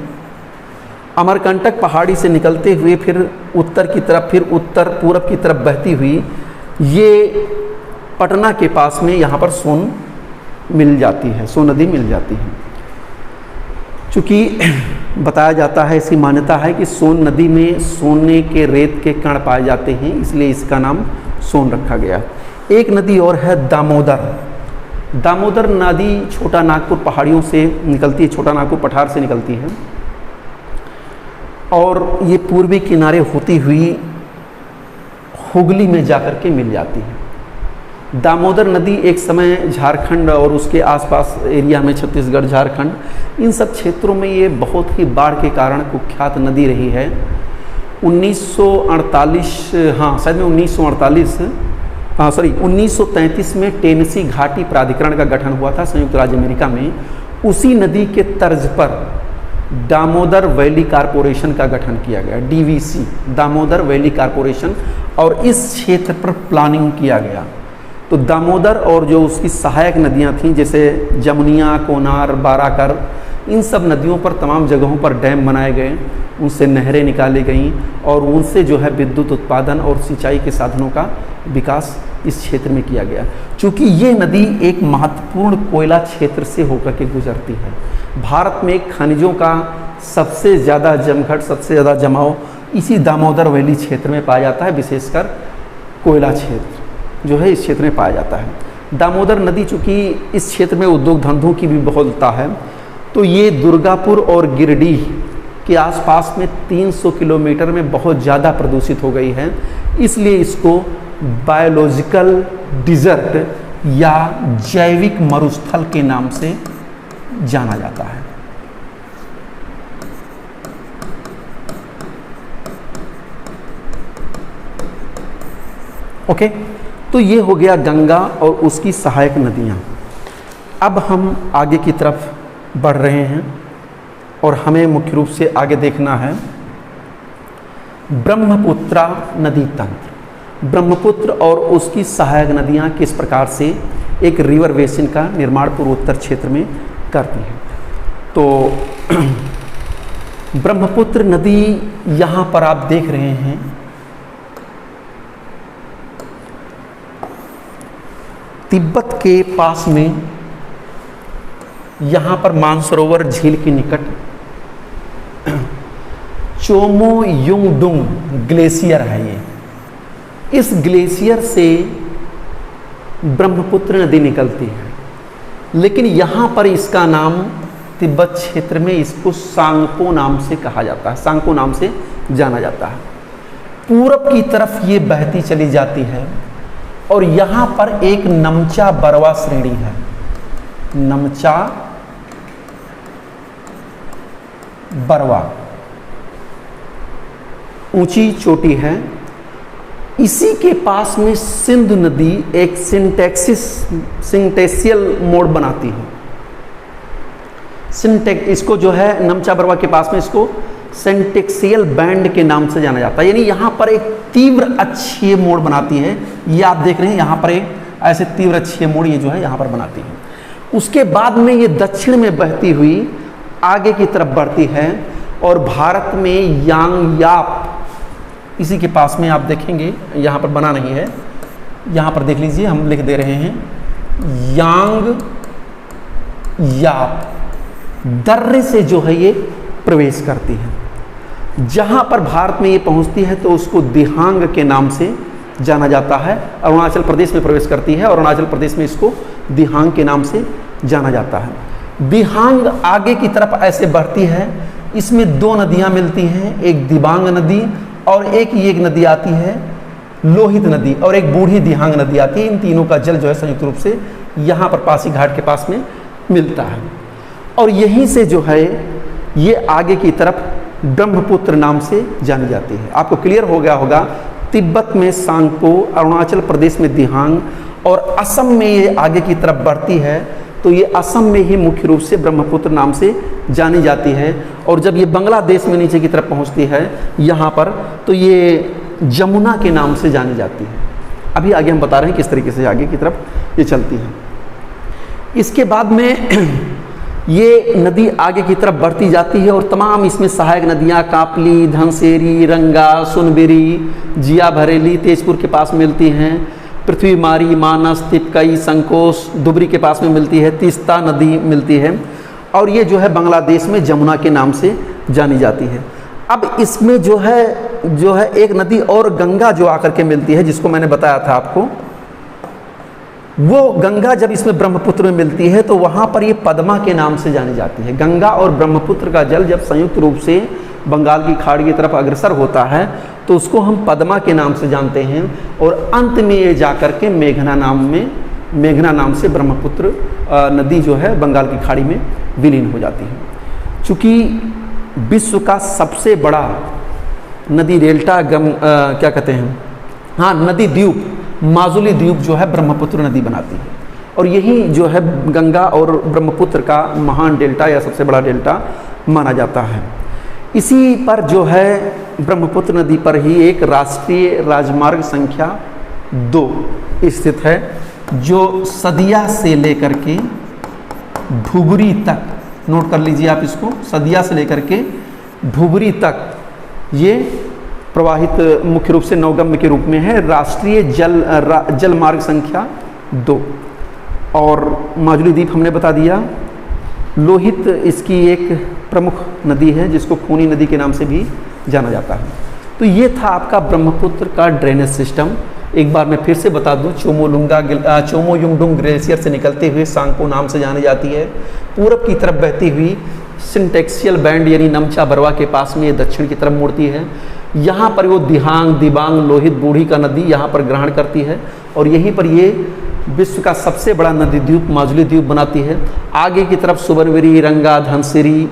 अमरकंटक पहाड़ी से निकलते हुए फिर उत्तर की तरफ, फिर उत्तर पूरब की तरफ बहती हुई ये पटना के पास में यहाँ पर सोन मिल जाती है, सोन नदी मिल जाती है। चूँकि बताया जाता है, ऐसी मान्यता है कि सोन नदी में सोने के रेत के कण पाए जाते हैं, इसलिए इसका नाम सोन रखा गया। एक नदी और है दामोदर। दामोदर नदी छोटा नागपुर पहाड़ियों से निकलती है, छोटा नागपुर पठार से निकलती है, और ये पूर्वी किनारे होती हुई हुगली में जाकर के मिल जाती है। दामोदर नदी एक समय झारखंड और उसके आसपास एरिया में, छत्तीसगढ़, झारखंड, इन सब क्षेत्रों में ये बहुत ही बाढ़ के कारण कुख्यात नदी रही है। 1938, शायद में 1933 में टेनेसी घाटी प्राधिकरण का गठन हुआ था संयुक्त राज्य अमेरिका में। उसी नदी के तर्ज पर दामोदर वैली कारपोरेशन का गठन किया गया, DVC, दामोदर वैली कारपोरेशन, और इस क्षेत्र पर प्लानिंग किया गया। तो दामोदर और जो उसकी सहायक नदियां थीं, जैसे जमुनिया, कोनार, बाराकर, इन सब नदियों पर तमाम जगहों पर डैम बनाए गए, उनसे नहरें निकाली गईं और उनसे जो है विद्युत उत्पादन और सिंचाई के साधनों का विकास इस क्षेत्र में किया गया। चूँकि ये नदी एक महत्वपूर्ण कोयला क्षेत्र से होकर के गुजरती है। भारत में खनिजों का सबसे ज़्यादा जमघट, सबसे ज़्यादा जमाव इसी दामोदर वैली क्षेत्र में पाया जाता है, विशेषकर कोयला क्षेत्र जो है इस क्षेत्र में पाया जाता है। दामोदर नदी चूँकि इस क्षेत्र में उद्योग धंधों की भी बहुलता है, तो ये दुर्गापुर और गिरिडीह के आसपास में 300 किलोमीटर में बहुत ज़्यादा प्रदूषित हो गई है। इसलिए इसको बायोलॉजिकल डिजर्ट या जैविक मरुस्थल के नाम से जाना जाता है। ओके, तो ये हो गया गंगा और उसकी सहायक नदियाँ। अब हम आगे की तरफ बढ़ रहे हैं और हमें मुख्य रूप से आगे देखना है ब्रह्मपुत्रा नदी तंत्र। ब्रह्मपुत्र और उसकी सहायक नदियाँ किस प्रकार से एक रिवर बेसिन का निर्माण पूर्वोत्तर क्षेत्र में करती हैं। तो ब्रह्मपुत्र नदी यहाँ पर आप देख रहे हैं, तिब्बत के पास में, यहाँ पर मानसरोवर झील के निकट चोमो युंगडुंग ग्लेशियर है। ये इस ग्लेशियर से ब्रह्मपुत्र नदी निकलती है, लेकिन यहाँ पर इसका नाम तिब्बत क्षेत्र में इसको सांगपो नाम से कहा जाता है, सांगपो नाम से जाना जाता है। पूरब की तरफ ये बहती चली जाती है और यहाँ पर एक नमचा बरवा श्रेणी है, नमचा बरवा ऊंची चोटी है। इसी के पास में सिंधु नदी एक सिंटेक्सियल मोड बनाती है। इसको जो है नमचा बरवा के पास में इसको सिंटेक्सियल बैंड के नाम से जाना जाता है, यानी यहाँ पर एक तीव्र अक्षीय मोड़ बनाती है। ये आप देख रहे हैं यहाँ पर एक ऐसे तीव्र अक्षीय मोड़ ये जो है यहाँ पर बनाती है। उसके बाद में ये दक्षिण में बहती हुई आगे की तरफ बढ़ती है और भारत में यांगयाप, इसी के पास में आप देखेंगे यहाँ पर बना नहीं है, यहाँ पर देख लीजिए, हम लिख दे रहे हैं यांगयाप दर्रे से जो है ये प्रवेश करती है। जहाँ पर भारत में ये पहुँचती है तो उसको दिहांग के नाम से जाना जाता है। अरुणाचल प्रदेश में प्रवेश करती है और अरुणाचल प्रदेश में इसको दिहांग के नाम से जाना जाता है। दिहांग आगे की तरफ ऐसे बढ़ती है, इसमें दो नदियाँ मिलती हैं, एक दिबांग नदी और एक नदी आती है लोहित नदी, और एक बूढ़ी दिहांग नदी आती है। इन तीनों का जल जो है संयुक्त रूप से यहाँ पर पासी घाट के पास में मिलता है और यहीं से जो है ये आगे की तरफ ब्रह्मपुत्र नाम से जानी जाती है। आपको क्लियर हो गया होगा, तिब्बत में सांगपो, अरुणाचल प्रदेश में दिहांग और असम में ये आगे की तरफ बढ़ती है, तो ये असम में ही मुख्य रूप से ब्रह्मपुत्र नाम से जानी जाती है। और जब ये बांग्लादेश में नीचे की तरफ पहुंचती है यहाँ पर, तो ये जमुना के नाम से जानी जाती है। अभी आगे हम बता रहे हैं किस तरीके से आगे की तरफ ये चलती है। इसके बाद में ये नदी आगे की तरफ बढ़ती जाती है और तमाम इसमें सहायक नदियाँ कापली, धनसेरी, रंगा, सुनबेरी, जिया भरेली तेजपुर के पास मिलती हैं। पृथ्वीमारी, मानस, तिपकई, संकोश धुबरी के पास में मिलती है। तीस्ता नदी मिलती है और ये जो है बांग्लादेश में जमुना के नाम से जानी जाती है। अब इसमें जो है एक नदी और गंगा जो आकर के मिलती है, जिसको मैंने बताया था आपको, वो गंगा जब इसमें ब्रह्मपुत्र में मिलती है तो वहाँ पर ये पद्मा के नाम से जानी जाती है। गंगा और ब्रह्मपुत्र का जल जब संयुक्त रूप से बंगाल की खाड़ी की तरफ अग्रसर होता है तो उसको हम पद्मा के नाम से जानते हैं, और अंत में ये जाकर के मेघना नाम से ब्रह्मपुत्र नदी जो है बंगाल की खाड़ी में विलीन हो जाती है। चूँकि विश्व का सबसे बड़ा नदी डेल्टा क्या कहते हैं, हाँ, नदी द्वीप माजुली द्वीप जो है ब्रह्मपुत्र नदी बनाती है, और यही जो है गंगा और ब्रह्मपुत्र का महान डेल्टा या सबसे बड़ा डेल्टा माना जाता है। इसी पर जो है ब्रह्मपुत्र नदी पर ही एक राष्ट्रीय राजमार्ग संख्या 2 स्थित है, जो सदिया से लेकर के धुबरी तक, नोट कर लीजिए आप इसको, सदिया से लेकर के धुबरी तक ये प्रवाहित मुख्य रूप से नौगम्य के रूप में है, राष्ट्रीय जल मार्ग संख्या 2। और माजुली द्वीप हमने बता दिया। लोहित इसकी एक प्रमुख नदी है जिसको खूनी नदी के नाम से भी जाना जाता है। तो ये था आपका ब्रह्मपुत्र का ड्रेनेज सिस्टम। एक बार मैं फिर से बता दूं, चोमोयुंगडुंग ग्लेशियर से निकलते हुए सांको नाम से जानी जाती है। पूरब की तरफ बहती हुई सिंटेक्सियल बैंड यानी नमचा बरवा के पास में ये दक्षिण की तरफ मुड़ती है। यहाँ पर वो दिबांग लोहित बूढ़ी का नदी यहाँ पर ग्रहण करती है, और यहीं पर ये विश्व का सबसे बड़ा नदी द्वीप माजुली द्वीप बनाती है। आगे की तरफ सुबनवेरी, रंगा, धनसिरी,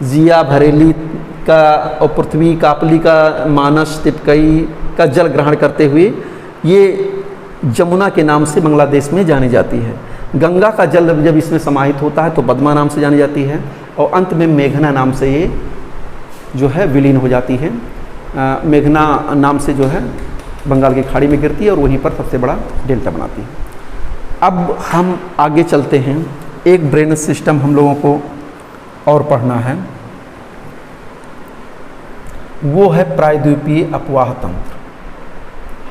जिया भरेली का और पृथ्वी, कापली का, मानस, तिपकई का जल ग्रहण करते हुए ये जमुना के नाम से बांग्लादेश में जानी जाती है। गंगा का जल जब इसमें समाहित होता है तो पद्मा नाम से जानी जाती है, और अंत में मेघना नाम से ये जो है विलीन हो जाती है। मेघना नाम से जो है बंगाल की खाड़ी में गिरती है और वहीं पर सबसे बड़ा डेल्टा बनाती है। अब हम आगे चलते हैं, एक ड्रेनेज सिस्टम हम लोगों को और पढ़ना है, वो है प्रायद्वीपीय अपवाह तंत्र।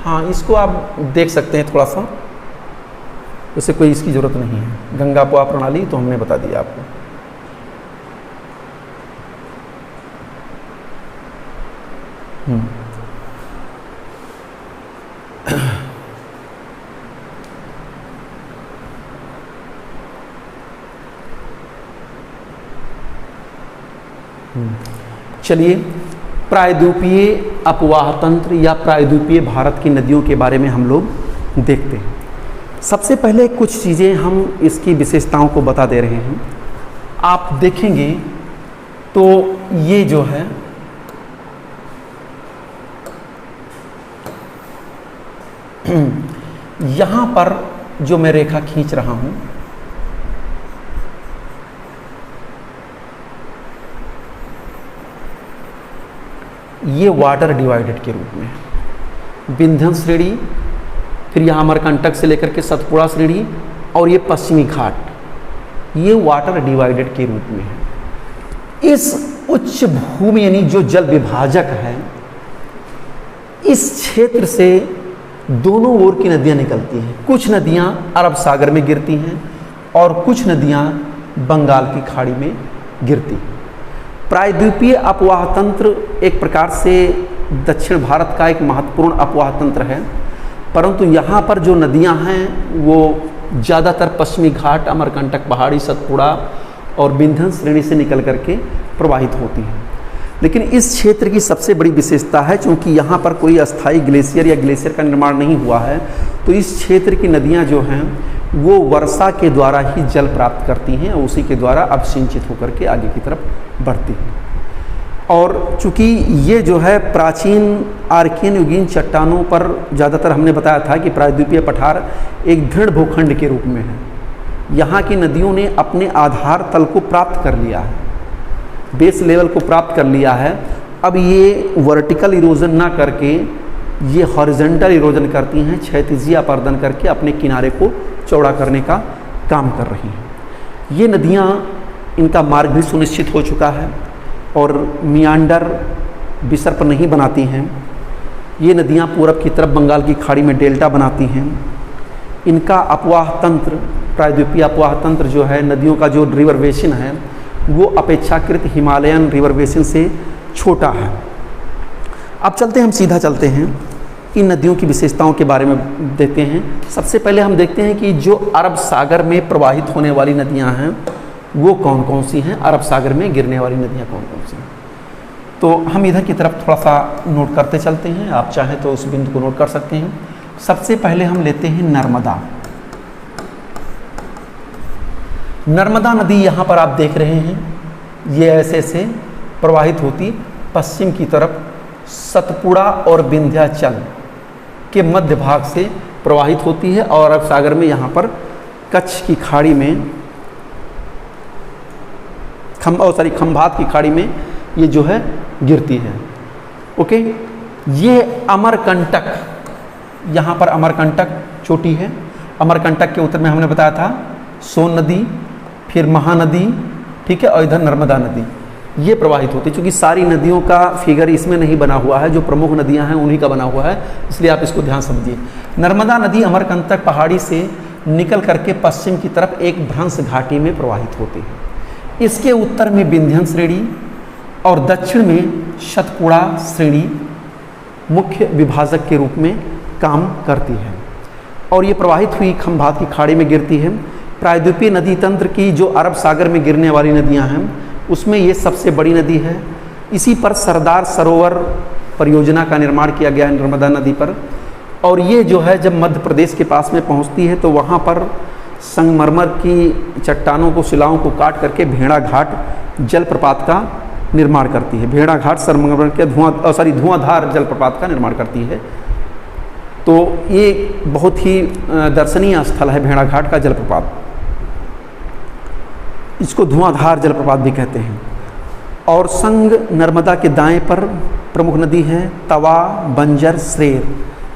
हाँ, इसको आप देख सकते हैं थोड़ा सा, उसे कोई इसकी ज़रूरत नहीं है। गंगा अपवाह प्रणाली तो हमने बता दिया आपको। चलिए, प्रायद्वीपीय अपवाह तंत्र या प्रायद्वीपीय भारत की नदियों के बारे में हम लोग देखते हैं। सबसे पहले कुछ चीज़ें हम इसकी विशेषताओं को बता दे रहे हैं। आप देखेंगे तो ये जो है यहाँ पर जो मैं रेखा खींच रहा हूँ, ये वाटर डिवाइडेड के रूप में है। विंध्य श्रेणी, फिर यहाँ अमरकंटक से लेकर के सतपुड़ा श्रेणी, और ये पश्चिमी घाट, ये वाटर डिवाइडेड के रूप में है। इस उच्च भूमि यानी जो जल विभाजक है, इस क्षेत्र से दोनों ओर की नदियाँ निकलती हैं। कुछ नदियाँ अरब सागर में गिरती हैं और कुछ नदियाँ बंगाल की खाड़ी में गिरती हैं। प्रायद्वीपीय अपवाह तंत्र एक प्रकार से दक्षिण भारत का एक महत्वपूर्ण अपवाह तंत्र है, परंतु यहाँ पर जो नदियाँ हैं वो ज़्यादातर पश्चिमी घाट, अमरकंटक पहाड़ी, सतपुड़ा और विंध्य श्रेणी से निकल करके प्रवाहित होती हैं। लेकिन इस क्षेत्र की सबसे बड़ी विशेषता है, चूँकि यहाँ पर कोई अस्थायी ग्लेशियर या ग्लेशियर का निर्माण नहीं हुआ है, तो इस क्षेत्र की नदियाँ जो हैं वो वर्षा के द्वारा ही जल प्राप्त करती हैं और उसी के द्वारा अवसिंचित होकर के आगे की तरफ बढ़ती हैं। और चूँकि ये जो है प्राचीन आर्कियन युगीन चट्टानों पर ज़्यादातर हमने बताया था कि प्रायद्वीपीय पठार एक दृढ़ भूखंड के रूप में है। यहाँ की नदियों ने अपने आधार तल को प्राप्त कर लिया है, बेस लेवल को प्राप्त कर लिया है। अब ये वर्टिकल इरोजन ना करके ये हॉरिजॉन्टल इरोजन करती हैं, क्षैतिजीय अपर्दन करके अपने किनारे को चौड़ा करने का काम कर रही हैं। ये नदियाँ, इनका मार्ग भी सुनिश्चित हो चुका है और मियांडर विसर्प नहीं बनाती हैं। ये नदियाँ पूरब की तरफ बंगाल की खाड़ी में डेल्टा बनाती हैं। इनका अपवाह तंत्र, प्रायद्वीपीय अपवाह तंत्र जो है, नदियों का जो रिवर बेसिन है वो अपेक्षाकृत हिमालयन रिवर बेसिन से छोटा है। अब चलते हैं, हम सीधा चलते हैं इन नदियों की विशेषताओं के बारे में देखते हैं। सबसे पहले हम देखते हैं कि जो अरब सागर में प्रवाहित होने वाली नदियां हैं वो कौन कौन सी हैं, अरब सागर में गिरने वाली नदियां कौन कौन सी हैं। तो हम इधर की तरफ थोड़ा सा नोट करते चलते हैं, आप चाहें तो उस बिंदु को नोट कर सकते हैं। सबसे पहले हम लेते हैं नर्मदा। नर्मदा नदी यहाँ पर आप देख रहे हैं, ये ऐसे ऐसे प्रवाहित होती पश्चिम की तरफ सतपुड़ा और विंध्याचल के मध्य भाग से प्रवाहित होती है और अरब सागर में यहाँ पर कच्छ की खाड़ी में खंभात की खाड़ी में ये जो है गिरती है। ओके, ये अमरकंटक, यहाँ पर अमरकंटक चोटी है। अमरकंटक के उत्तर में हमने बताया था सोन नदी, फिर महानदी, ठीक है, और इधर नर्मदा नदी ये प्रवाहित होती है। क्योंकि सारी नदियों का फिगर इसमें नहीं बना हुआ है, जो प्रमुख नदियां हैं उन्हीं का बना हुआ है, इसलिए आप इसको ध्यान समझिए। नर्मदा नदी अमरकंटक पहाड़ी से निकल करके पश्चिम की तरफ एक भ्रंश घाटी में प्रवाहित होती है। इसके उत्तर में विंध्यन श्रेणी और दक्षिण में सतपुड़ा श्रेणी मुख्य विभाजक के रूप में काम करती है और ये प्रवाहित हुई खंभात की खाड़ी में गिरती है। प्रायद्वीपीय नदी तंत्र की जो अरब सागर में गिरने वाली नदियां हैं उसमें ये सबसे बड़ी नदी है। इसी पर सरदार सरोवर परियोजना का निर्माण किया गया है नर्मदा नदी पर, और ये जो है जब मध्य प्रदेश के पास में पहुंचती है तो वहाँ पर संगमरमर की चट्टानों को, शिलाओं को काट करके भेड़ा घाट जलप्रपात का निर्माण करती है। भेड़ा घाट संगमरमर के धुआंधार जलप्रपात का निर्माण करती है। तो ये बहुत ही दर्शनीय स्थल है भेड़ा घाट का जलप्रपात, इसको धुआंधार जलप्रपात भी कहते हैं। और संग नर्मदा के दाएं पर प्रमुख नदी है तवा, बंजर, श्रेर,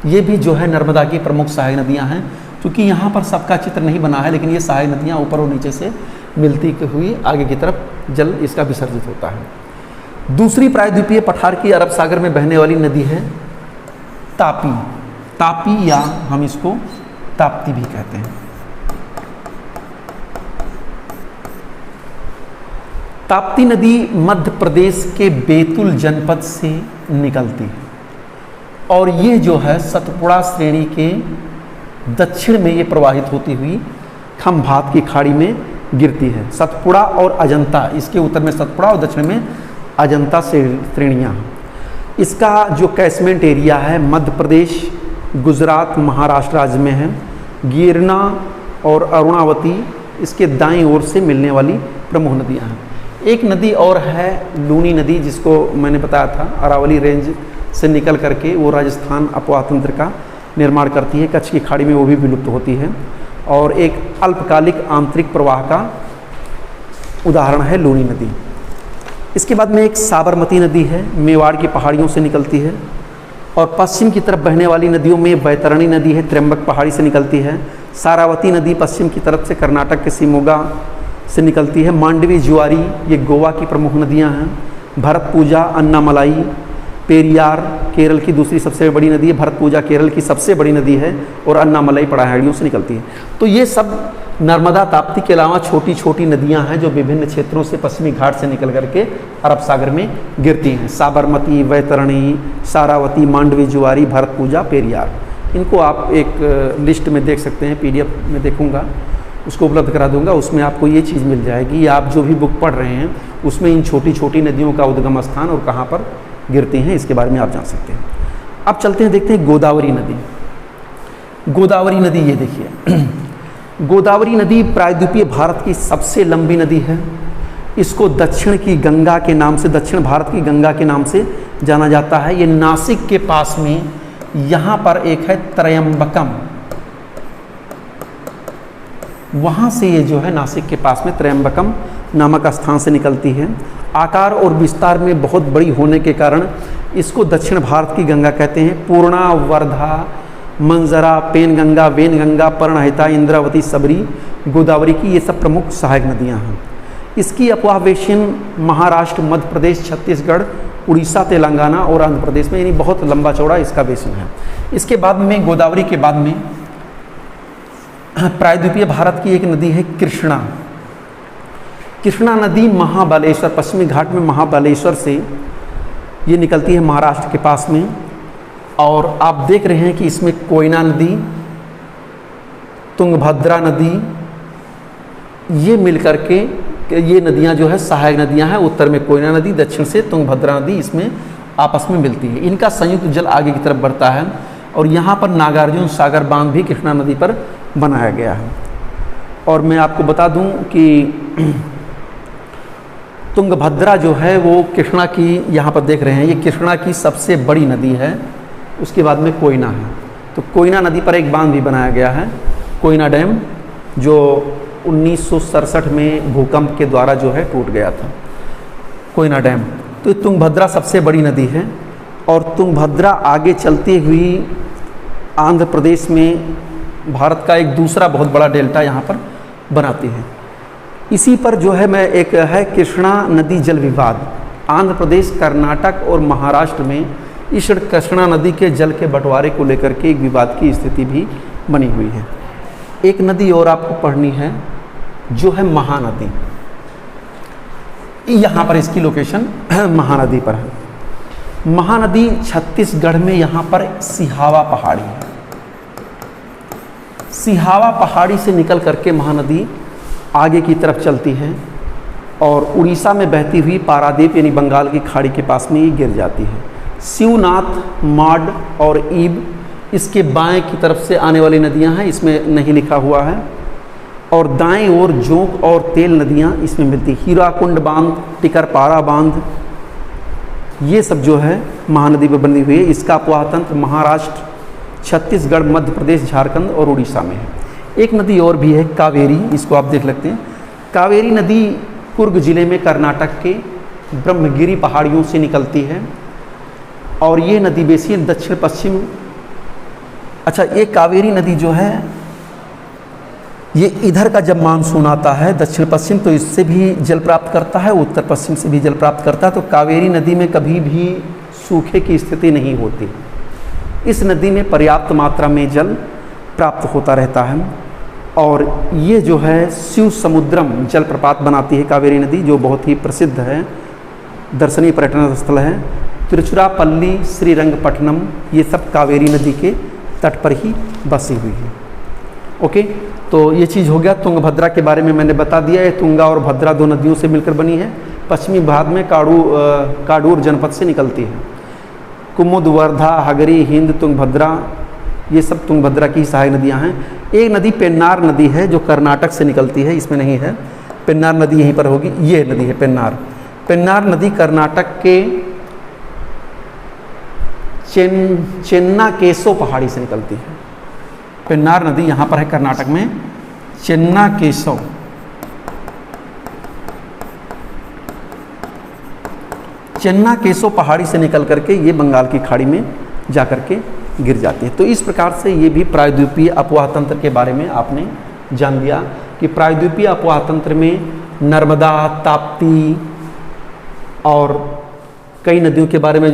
ये भी जो है नर्मदा की प्रमुख सहायक नदियां हैं। क्योंकि यहाँ पर सबका चित्र नहीं बना है, लेकिन ये सहायक नदियाँ ऊपर और नीचे से मिलती हुई आगे की तरफ जल इसका विसर्जित होता है। दूसरी प्रायद्वीपीय पठार की अरब सागर में बहने वाली नदी है तापी। तापी या हम इसको ताप्ती भी कहते हैं। ताप्ती नदी मध्य प्रदेश के बैतूल जनपद से निकलती है और ये जो है सतपुड़ा श्रेणी के दक्षिण में ये प्रवाहित होती हुई खंभात की खाड़ी में गिरती है। सतपुड़ा और अजंता, इसके उत्तर में सतपुड़ा और दक्षिण में अजंता श्रेणियाँ। इसका जो कैचमेंट एरिया है मध्य प्रदेश, गुजरात, महाराष्ट्र राज्य में है। गिरना और अरुणावती इसके दाईं ओर से मिलने वाली प्रमुख नदियाँ हैं। एक नदी और है लूनी नदी, जिसको मैंने बताया था अरावली रेंज से निकल करके वो राजस्थान अपवाह तंत्र का निर्माण करती है। कच्छ की खाड़ी में वो भी विलुप्त होती है और एक अल्पकालिक आंतरिक प्रवाह का उदाहरण है लूनी नदी। इसके बाद में एक साबरमती नदी है, मेवाड़ की पहाड़ियों से निकलती है और पश्चिम की तरफ बहने वाली नदियों में बैतरणी नदी है, त्र्यंबक पहाड़ी से निकलती है। सारावती नदी पश्चिम की तरफ से कर्नाटक के शिमोगा से निकलती है। मांडवी, जुआरी ये गोवा की प्रमुख नदियां हैं। भरतपूजा, अन्नामलाई, पेरियार केरल की दूसरी सबसे बड़ी नदी है। भरतपूजा केरल की सबसे बड़ी नदी है और अन्नामलाई पहाड़ियों से निकलती है। तो ये सब नर्मदा, ताप्ती के अलावा छोटी छोटी नदियां हैं जो विभिन्न क्षेत्रों से पश्चिमी घाट से निकल करके अरब सागर में गिरती हैं। साबरमती, वैतरणी, सारावती, मांडवी, जुआरी, भरतपूजा, पेरियार, इनको आप एक लिस्ट में देख सकते हैं, PDF में देखूंगा, उसको उपलब्ध करा दूंगा। उसमें आपको ये चीज़ मिल जाएगी, आप जो भी बुक पढ़ रहे हैं उसमें इन छोटी छोटी नदियों का उद्गम स्थान और कहाँ पर गिरती हैं इसके बारे में आप जान सकते हैं। अब चलते हैं, देखते हैं गोदावरी नदी। गोदावरी नदी ये देखिए, गोदावरी नदी प्रायद्वीपीय भारत की सबसे लंबी नदी है। इसको दक्षिण की गंगा के नाम से, दक्षिण भारत की गंगा के नाम से जाना जाता है। ये नासिक के पास में यहाँ पर एक है त्रयंबकम, वहाँ से ये जो है नासिक के पास में त्रयंबकम नामक स्थान से निकलती है। आकार और विस्तार में बहुत बड़ी होने के कारण इसको दक्षिण भारत की गंगा कहते हैं। पूर्णा, वर्धा, मंजरा, पेनगंगा, वेनगंगा, पर्णहिता, इंद्रावती, सबरी, गोदावरी की ये सब प्रमुख सहायक नदियां हैं। इसकी अपवाह बेसिन महाराष्ट्र, मध्य प्रदेश, छत्तीसगढ़, उड़ीसा, तेलंगाना और आंध्र प्रदेश में, यानी बहुत लंबा चौड़ा इसका बेसिन है। इसके बाद में गोदावरी के बाद में प्रायद्वीपीय भारत की एक नदी है कृष्णा। कृष्णा नदी महाबलेश्वर, पश्चिमी घाट में महाबलेश्वर से ये निकलती है महाराष्ट्र के पास में। और आप देख रहे हैं कि इसमें कोयना नदी, तुंगभद्रा नदी ये मिलकर के ये नदियाँ जो है सहायक नदियाँ हैं। उत्तर में कोयना नदी, दक्षिण से तुंगभद्रा नदी इसमें आपस में मिलती है। इनका संयुक्त जल आगे की तरफ बढ़ता है और यहाँ पर नागार्जुन सागर बांध भी कृष्णा नदी पर बनाया गया है। और मैं आपको बता दूं कि तुंगभद्रा जो है वो कृष्णा की, यहाँ पर देख रहे हैं, ये कृष्णा की सबसे बड़ी नदी है। उसके बाद में कोयना है, तो कोयना नदी पर एक बांध भी बनाया गया है, कोयना डैम, जो 1967 में भूकंप के द्वारा जो है टूट गया था, कोयना डैम। तो तुंगभद्रा सबसे बड़ी नदी है और तुंगभद्रा आगे चलती हुई आंध्र प्रदेश में भारत का एक दूसरा बहुत बड़ा डेल्टा यहाँ पर बनाती है। इसी पर जो है मैं एक है कृष्णा नदी जल विवाद, आंध्र प्रदेश, कर्नाटक और महाराष्ट्र में इस कृष्णा नदी के जल के बंटवारे को लेकर के एक विवाद की स्थिति भी बनी हुई है। एक नदी और आपको पढ़नी है जो है महानदी। यहाँ पर इसकी लोकेशन महानदी पर है। महानदी छत्तीसगढ़ में यहाँ पर सिहावा पहाड़ी है। सिहावा पहाड़ी से निकल करके महानदी आगे की तरफ चलती है और उड़ीसा में बहती हुई पारादीप यानी बंगाल की खाड़ी के पास में ये गिर जाती है। शिवनाथ, माड और ईब इसके बाएं की तरफ से आने वाली नदियां हैं, इसमें नहीं लिखा हुआ है। और दाएं ओर जोंक और तेल नदियां इसमें मिलती, हीराकुंड बांध, टिकरपारा बांध, ये सब जो है महानदी पर बनी हुई है। इसका अपवाह तंत्र महाराष्ट्र, छत्तीसगढ़, मध्य प्रदेश, झारखंड और उड़ीसा में है। एक नदी और भी है कावेरी, इसको आप देख सकते हैं। कावेरी नदी कुर्ग जिले में कर्नाटक के ब्रह्मगिरी पहाड़ियों से निकलती है और ये नदी बेसिए दक्षिण पश्चिम, अच्छा ये कावेरी नदी जो है ये इधर का जब मानसून आता है दक्षिण पश्चिम तो इससे भी जल प्राप्त करता है, उत्तर पश्चिम से भी जल प्राप्त करता है। तो कावेरी नदी में कभी भी सूखे की स्थिति नहीं होती। इस नदी में पर्याप्त मात्रा में जल प्राप्त होता रहता है और ये जो है शिव समुद्रम जलप्रपात बनाती है कावेरी नदी, जो बहुत ही प्रसिद्ध है, दर्शनीय पर्यटन स्थल है। तिरुचिरापल्ली, श्रीरंगपट्टनम, ये सब कावेरी नदी के तट पर ही बसी हुई है। ओके, तो ये चीज़ हो गया। तुंगभद्रा के बारे में मैंने बता दिया है। तुंगा और भद्रा दो नदियों से मिलकर बनी है। पश्चिमी भाग में काडूर जनपद से निकलती है। कुमुद, वर्धा, हगरी, हिंद, तुंगभद्रा, ये सब तुंगभद्रा की सहायक नदियां हैं। एक नदी पेन्नार नदी है जो कर्नाटक से निकलती है, इसमें नहीं है। पेन्नार नदी यहीं पर होगी, ये नदी है पेन्नार। पेन्नार नदी कर्नाटक के चेन्नाकेसो पहाड़ी से निकलती है। पेन्नार नदी यहाँ पर है कर्नाटक में, चेन्नाकेसो। चेन्नाकेसो पहाड़ी से निकल करके ये बंगाल की खाड़ी में जा करके गिर जाती है। तो इस प्रकार से ये भी प्रायद्वीपीय अपवाह तंत्र के बारे में आपने जान लिया कि प्रायद्वीपीय अपवाह तंत्र में नर्मदा, ताप्ती और कई नदियों के बारे में,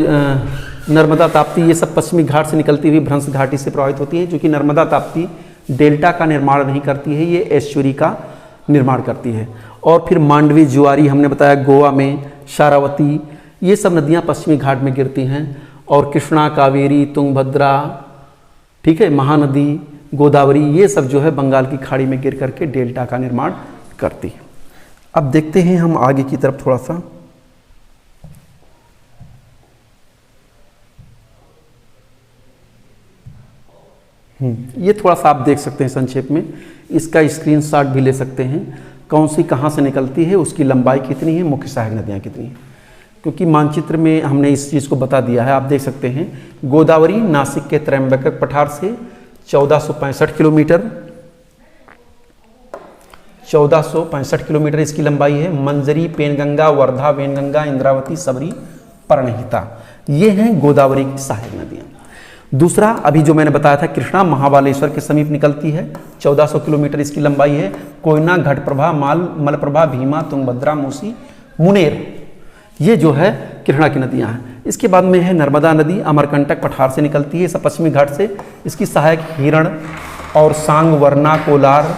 नर्मदा, ताप्ती, ये सब पश्चिमी घाट से निकलती हुई भ्रंश घाटी से प्रभावित होती है। क्योंकि नर्मदा, ताप्ती डेल्टा का निर्माण नहीं करती है, ये एस्चुरी का निर्माण करती है। और फिर मांडवी, जुआरी, हमने बताया गोवा में, शारावती, ये सब नदियाँ पश्चिमी घाट में गिरती हैं। और कृष्णा, कावेरी, तुंगभद्रा, ठीक है, महानदी, गोदावरी, ये सब जो है बंगाल की खाड़ी में गिर करके डेल्टा का निर्माण करती है। अब देखते हैं हम आगे की तरफ थोड़ा सा। ये थोड़ा सा आप देख सकते हैं संक्षेप में, इसका स्क्रीनशॉट भी ले सकते हैं। कौन सी कहाँ से निकलती है, उसकी लंबाई कितनी है, मुख्य सहायक नदियाँ कितनी हैं, क्योंकि मानचित्र में हमने इस चीज़ को बता दिया है। आप देख सकते हैं गोदावरी नासिक के त्रयंबकक पठार से 1465 किलोमीटर, 1465 किलोमीटर इसकी लंबाई है। मंजरी, पेनगंगा, वर्धा, वेनगंगा, इंद्रावती, सबरी, परनहिता, ये हैं गोदावरी की सहायक नदियाँ। दूसरा अभी जो मैंने बताया था कृष्णा महाबालेश्वर के समीप निकलती है, 1400 किलोमीटर इसकी लंबाई है। कोयना, घटप्रभा, मलप्रभा, भीमा, तुंगभद्रा, मूसी, मुनेर, ये जो है कृष्णा की नदियां हैं। इसके बाद में है नर्मदा नदी, अमरकंटक पठार से निकलती है, सब पश्चिमी घाट से। इसकी सहायक हिरण और सांग, वरना, कोलार,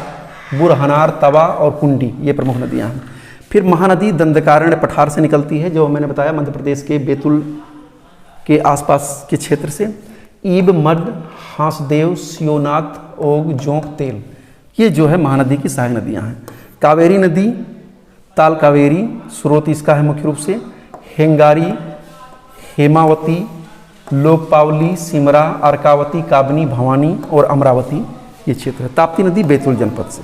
बुरहनार, तवा और कुंडी, ये प्रमुख नदियां हैं। फिर महानदी दंडकारण्य पठार से निकलती है, जो मैंने बताया मध्य प्रदेश के बैतूल के आसपास के क्षेत्र से। ईब, मड, हांसदेव, सियोनाथ, ओग, जोंक, तेल, ये जो है महानदी की सहायक नदियां हैं। कावेरी नदी ताल कावेरी स्रोत इसका है मुख्य रूप से हेंगारी, हेमावती, लोकपावली, सिमरा, अर्कावती, काबनी, भवानी और अमरावती ये क्षेत्र है। ताप्ती नदी बैतूल जनपद से।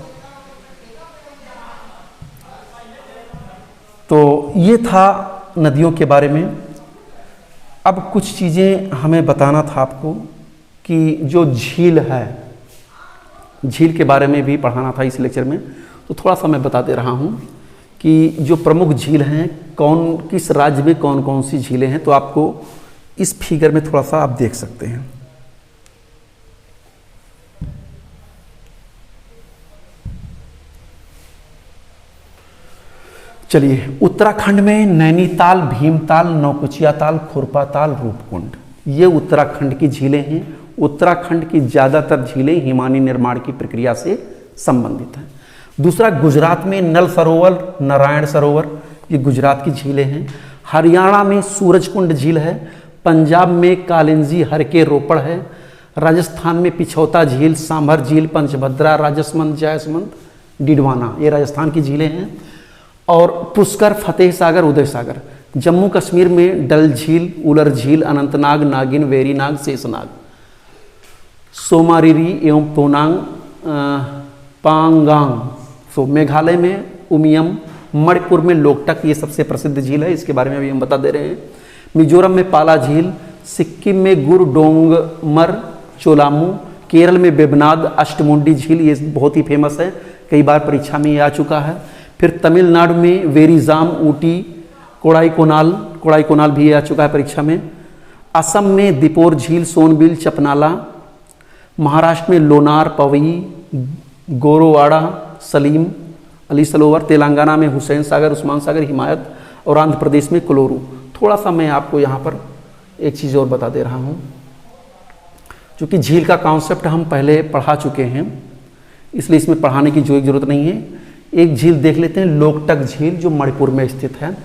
तो ये था नदियों के बारे में। अब कुछ चीज़ें हमें बताना था आपको कि जो झील है, झील के बारे में भी पढ़ाना था इस लेक्चर में, तो थोड़ा सा मैं बता दे रहा हूँ कि जो प्रमुख झील हैं, कौन किस राज्य में कौन कौन सी झीलें हैं, तो आपको इस फिगर में थोड़ा सा आप देख सकते हैं। चलिए, उत्तराखंड में नैनीताल, भीमताल, नौकुचिया ताल, खुरपा ताल, रूपकुंड, ये उत्तराखंड की झीलें हैं। उत्तराखंड की ज़्यादातर झीलें हिमानी निर्माण की प्रक्रिया से संबंधित हैं। दूसरा, गुजरात में नल सरोवर, नारायण सरोवर, ये गुजरात की झीलें हैं। हरियाणा में सूरजकुंड झील है। पंजाब में कालिंजी, हरके, रोपड़ है। राजस्थान में पिछौता झील, सांभर झील, पंचभद्रा, राजसमंद, जायसमंद, डिडवाना, ये राजस्थान की झीलें हैं। और पुष्कर, फतेह सागर, उदय सागर। जम्मू कश्मीर में डल झील, उलर झील, अनंतनाग, नागिन, वेरीनाग, शेषनाग, सोमारिरी एवं पोनांग, पांगांग। तो मेघालय में उमियम, मणिपुर में लोकटक, ये सबसे प्रसिद्ध झील है, इसके बारे में अभी हम बता दे रहे हैं। मिजोरम में पाला झील, सिक्किम में गुरडोंगमर, चोलामू, केरल में बेबनाद, अष्टमुंडी झील, ये बहुत ही फेमस है, कई बार परीक्षा में ये आ चुका है। फिर तमिलनाडु में वेरीजाम, ऊटी, कोड़ाईकोनाल भी आ चुका है परीक्षा में। असम में दीपोर झील, सोनबिल, चपनाला। महाराष्ट्र में लोनार, पवई, गोरोवाड़ा, सलीम अली सरोवर। तेलंगाना में हुसैन सागर, उस्मान सागर, हिमायत। और आंध्र प्रदेश में कोलोरू। थोड़ा सा मैं आपको यहाँ पर एक चीज़ और बता दे रहा हूँ, क्योंकि झील का कॉन्सेप्ट हम पहले पढ़ा चुके हैं, इसलिए इसमें पढ़ाने की जो ज़रूरत नहीं है। एक झील देख लेते हैं, लोकटक झील, जो मणिपुर में स्थित है।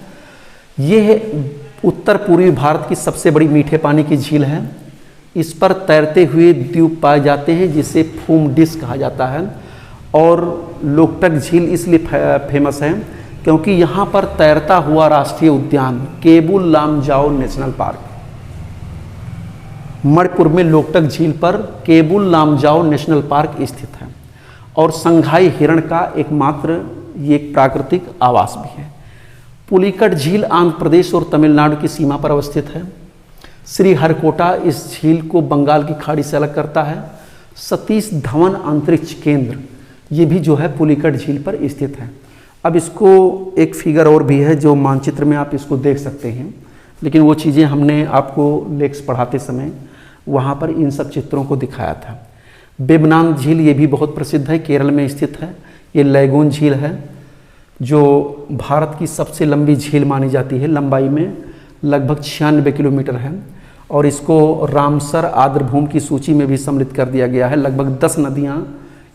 ये उत्तर पूर्वी भारत की सबसे बड़ी मीठे पानी की झील है। इस पर तैरते हुए द्वीप पाए जाते हैं, जिसे फूम डिश कहा जाता है। और लोकटक झील इसलिए फेमस है क्योंकि यहाँ पर तैरता हुआ राष्ट्रीय उद्यान केबुल लामजाओ नेशनल पार्क, मणिपुर में लोकटक झील पर केबुल लामजाओ नेशनल पार्क स्थित है। और संघाई हिरण का एकमात्र ये एक प्राकृतिक आवास भी है। पुलिकट झील आंध्र प्रदेश और तमिलनाडु की सीमा पर अवस्थित है। श्रीहरिकोटा इस झील को बंगाल की खाड़ी से अलग करता है। सतीश धवन अंतरिक्ष केंद्र, ये भी जो है पुलिकट झील पर स्थित है। अब इसको एक फिगर और भी है जो मानचित्र में आप इसको देख सकते हैं, लेकिन वो चीज़ें हमने आपको लेक्स पढ़ाते समय वहाँ पर इन सब चित्रों को दिखाया था। बेबनान झील ये भी बहुत प्रसिद्ध है, केरल में स्थित है। ये लैगून झील है जो भारत की सबसे लंबी झील मानी जाती है, लंबाई में लगभग 96 किलोमीटर है। और इसको रामसर आर्द्रभूमि की सूची में भी सम्मिलित कर दिया गया है। लगभग 10 नदियाँ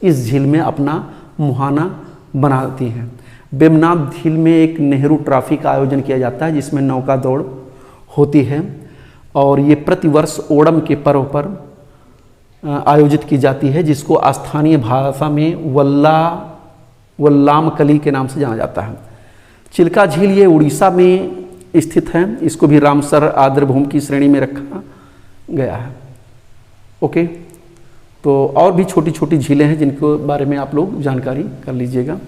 इस झील में अपना मुहाना बनाती हैं। बेबनान झील में एक नेहरू ट्रॉफी का आयोजन किया जाता है, जिसमें नौका दौड़ होती है। और ये प्रतिवर्ष ओणम के पर्व पर आयोजित की जाती है, जिसको स्थानीय भाषा में वल्लामकली के नाम से जाना जाता है। चिल्का झील ये उड़ीसा में स्थित है। इसको भी रामसर आर्द्रभूमि की श्रेणी में रखा गया है। ओके, तो और भी छोटी छोटी झीलें हैं जिनके बारे में आप लोग जानकारी कर लीजिएगा।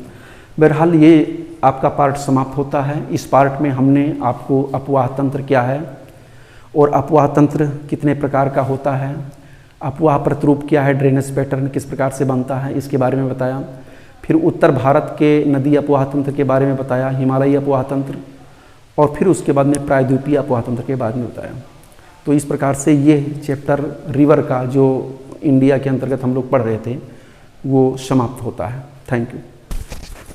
बहरहाल ये आपका पार्ट समाप्त होता है। इस पार्ट में हमने आपको अपवाह तंत्र क्या है और अपवाह तंत्र कितने प्रकार का होता है, अपवाह प्रतिरूप क्या है, ड्रेनेज पैटर्न किस प्रकार से बनता है, इसके बारे में बताया। फिर उत्तर भारत के नदी अपवाह तंत्र के बारे में बताया, हिमालयी अपवाह तंत्र, और फिर उसके बाद में प्रायद्वीपीय अपवाह तंत्र के बारे में बताया। तो इस प्रकार से ये चैप्टर रिवर का जो इंडिया के अंतर्गत हम लोग पढ़ रहे थे वो समाप्त होता है। Thank you.